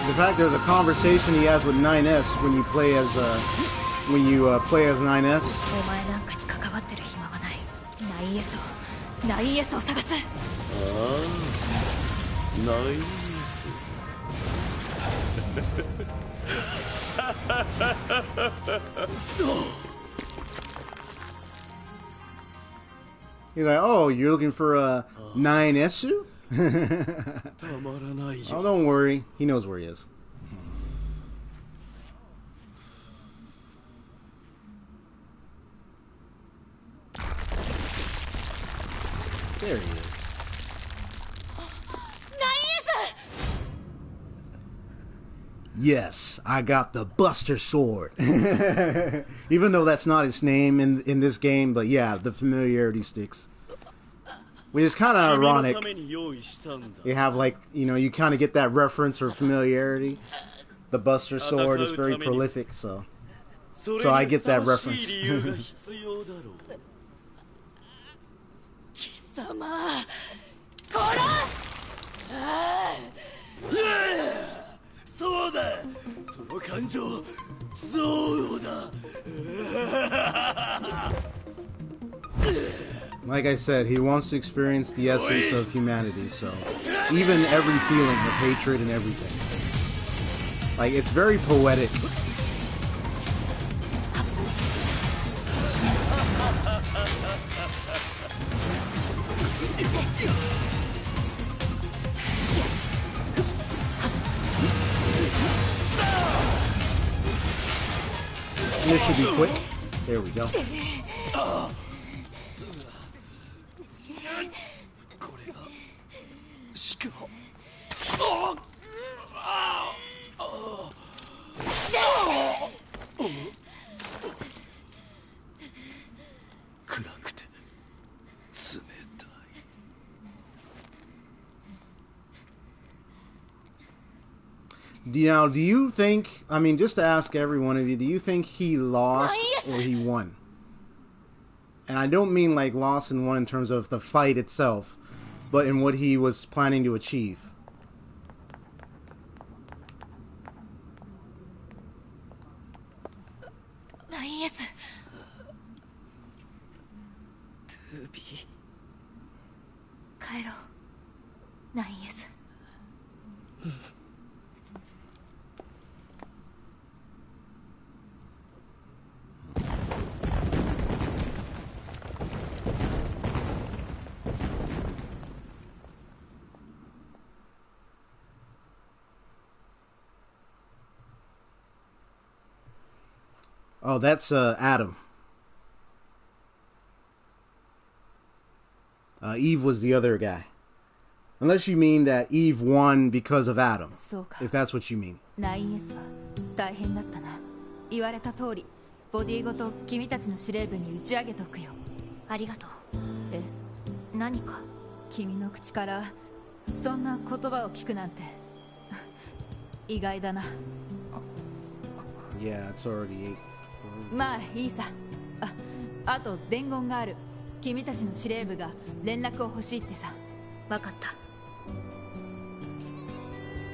The fact there's a conversation he has with 9S when you play as 9S. お前なんかに関わってる暇はない。ナイエスを探す。ああ、ナイス。 He's like, oh, you're looking for a 9S? たまらないよ。 Oh, don't worry. He knows where he is. There he is. ナイエス。 Yes, I got the Buster Sword. Even though that's not its name in this game, but yeah, the familiarity sticks. Which is kind of 君の ironic. ために用意したんだ。 You have like, you kind of get that reference or familiarity. The Buster Sword is very prolific, so それ So I に get ふさ that わしい reference. 理由が必要だろう。貴様、殺す。そうだ。その感情、そうだ。 like I said, he wants to experience the essence of humanity, so even every feeling of hatred and everything. Like, it's very poetic. this should be quick. There we go. Now, do you think, I mean, just to ask every one of you, do you think he lost or he won? And I don't mean like lost and won in terms of the fight itself, but in what he was planning to achieve. Oh, that's Adam. Eve was the other guy. Unless you mean that Eve won because of Adam. If that's what you mean. 大変だったな。言われた通り、ボディごと君たちの司令部に打ち上げとくよ。ありがとう。え、何か？君の口からそんな言葉を聞くなんて意外だな。Yeah, it's already 8. まあいいさ。あと伝言がある。君たちの司令部が連絡を欲しいってさ。わかった。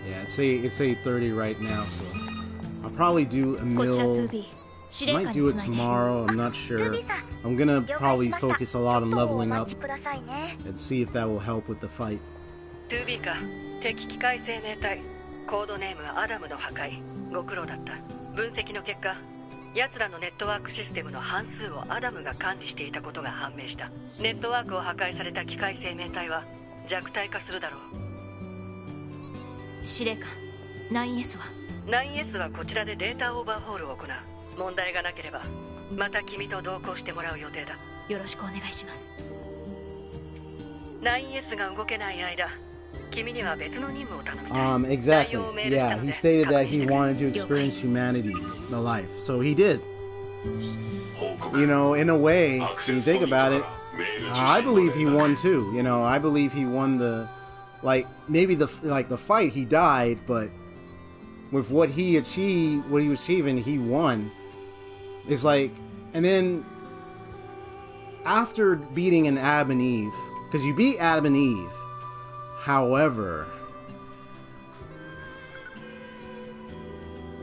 Yeah, it's 8:30 right now, so I'll probably do a mill. I might do it tomorrow, I'm not sure. I'm gonna probably focus a lot on leveling up and see if that will help with the fight. 2B か、敵機械生命体、コードネームアダムの破壊、ご苦労だった。分析の結果、奴らのネットワークシステムの半数をアダムが管理していたことが判明した。ネットワークを破壊された機械生命体は弱体化するだろう。司令官、9S は？ 9S はこちらでデータオーバーホールを行う。問題がなければまた君と同行してもらう予定だ。よろしくお願いします。9S が動けない間、君には別の任務を頼みたい。Exactly. Yeah, he stated that he wanted to experience humanity, the life. So he did. You know, in a way, when you think about it, I believe he won too. You know, I believe he won the, like, maybe the fight he died, but with what he achieved, what he was achieving, he won. It's like, and then after beating an Adam and Eve, because you beat Adam and Eve, however,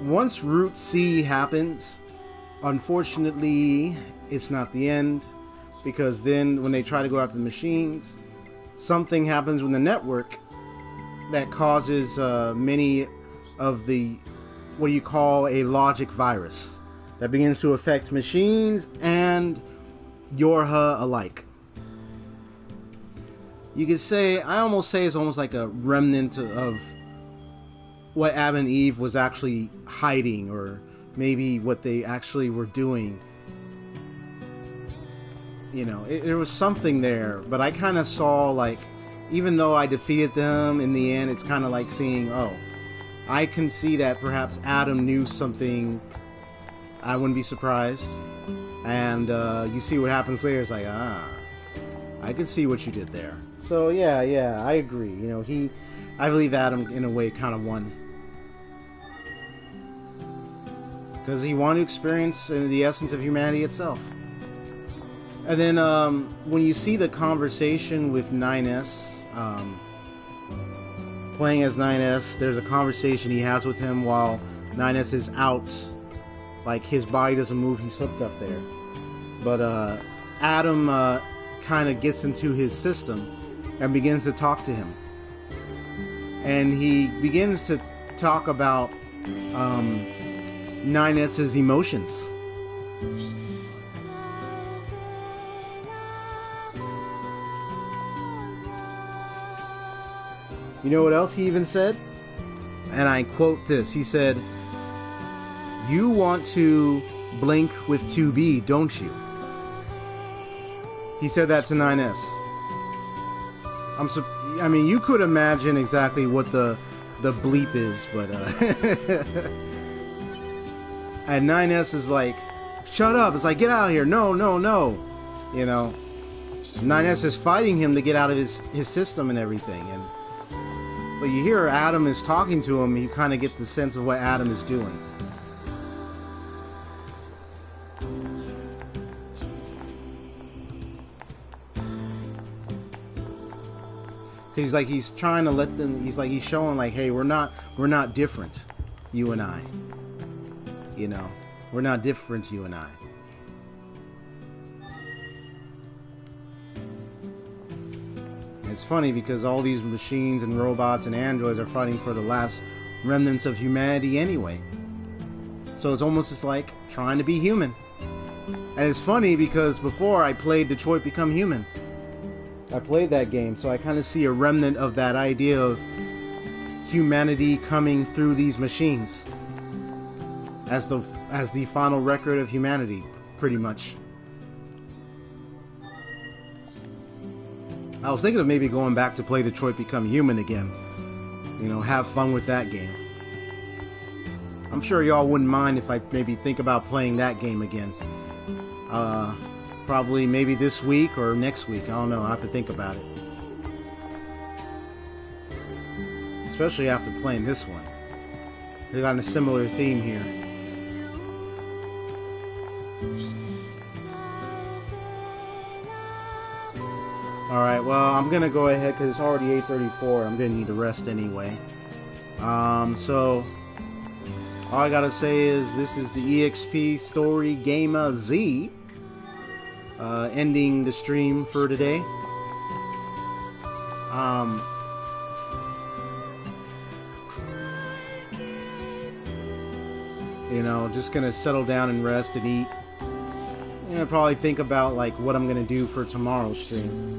once Route C happens, unfortunately, it's not the end, because then when they try to go after the machines, something happens with the network that causes many of the, what do you call, a logic virus that begins to affect machines and Yorha alike. You could say, I almost say it's almost like a remnant of what Adam and Eve was actually hiding, or maybe what they actually were doing. You know, there was something there, but I kind of saw, like, even though I defeated them in the end, it's kind of like seeing, oh, I can see that perhaps Adam knew something. I wouldn't be surprised. And you see what happens later, it's like, I can see what you did there. So yeah, I agree. You know, I believe Adam in a way kind of won. Because he wanted to experience the essence of humanity itself. And then when you see the conversation with 9S, playing as 9S, there's a conversation he has with him while 9S is out. Like, his body doesn't move, he's hooked up there. But Adam kind of gets into his system and begins to talk to him. And he begins to talk about 9S's emotions. You know what else he even said? And I quote this. He said, "You want to blink with 2B, don't you? He said that to 9S. I mean, you could imagine exactly what the bleep is, but and 9S is like, shut up. It's like, get out of here. No, no, no. You know, 9S is fighting him to get out of his system and everything. But you hear Adam is talking to him, and you kind of get the sense of what Adam is doing. He's like, he's trying to let them, he's showing like, hey, we're not different, you and I. You know, we're not different, you and I. And it's funny because all these machines and robots and androids are fighting for the last remnants of humanity anyway. So it's almost just like trying to be human. And it's funny because before I played Detroit Become Human. I played that game, so I kind of see a remnant of that idea of humanity coming through these machines as the final record of humanity, pretty much. I was thinking of maybe going back to play Detroit Become Human again. You know, have fun with that game. I'm sure y'all wouldn't mind if I maybe think about playing that game again. Probably maybe this week or next week. I don't know. I'll have to think about it. Especially after playing this one. They got a similar theme here. Alright, well, I'm going to go ahead because it's already 8:34. I'm going to need to rest anyway. So, all I got to say is this is the EXP StoryGamerZ. Ending the stream for today. You know, just gonna settle down and rest and eat. And probably think about like what I'm gonna do for tomorrow's stream.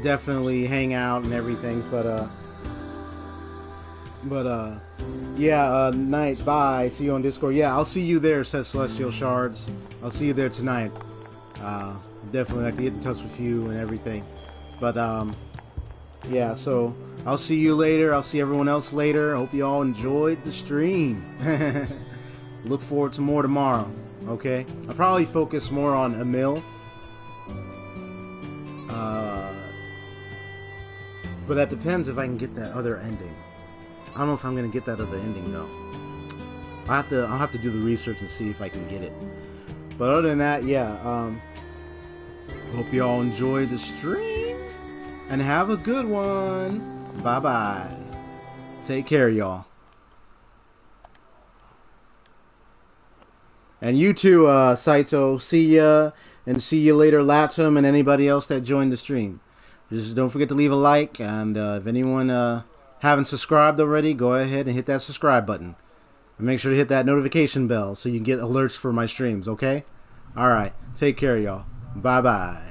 Definitely hang out and everything, yeah, night, bye, see you on Discord. Yeah, I'll see you there, says Celestial Shards. I'll see you there tonight. Definitely like to get in touch with you and everything. But, yeah, so I'll see you later. I'll see everyone else later. I hope you all enjoyed the stream. Look forward to more tomorrow, okay? I'll probably focus more on Emil. But that depends if I can get that other ending. I don't know if I'm gonna get that other ending though. I'll have to do the research and see if I can get it. But other than that, yeah. Hope you all enjoyed the stream and have a good one. Bye bye. Take care, y'all. And you too, Saito. See ya, and see you later, Latum, and anybody else that joined the stream. Just don't forget to leave a like, and if anyone haven't subscribed already, go ahead and hit that subscribe button. And make sure to hit that notification bell so you can get alerts for my streams, okay? Alright, take care, y'all. Bye-bye.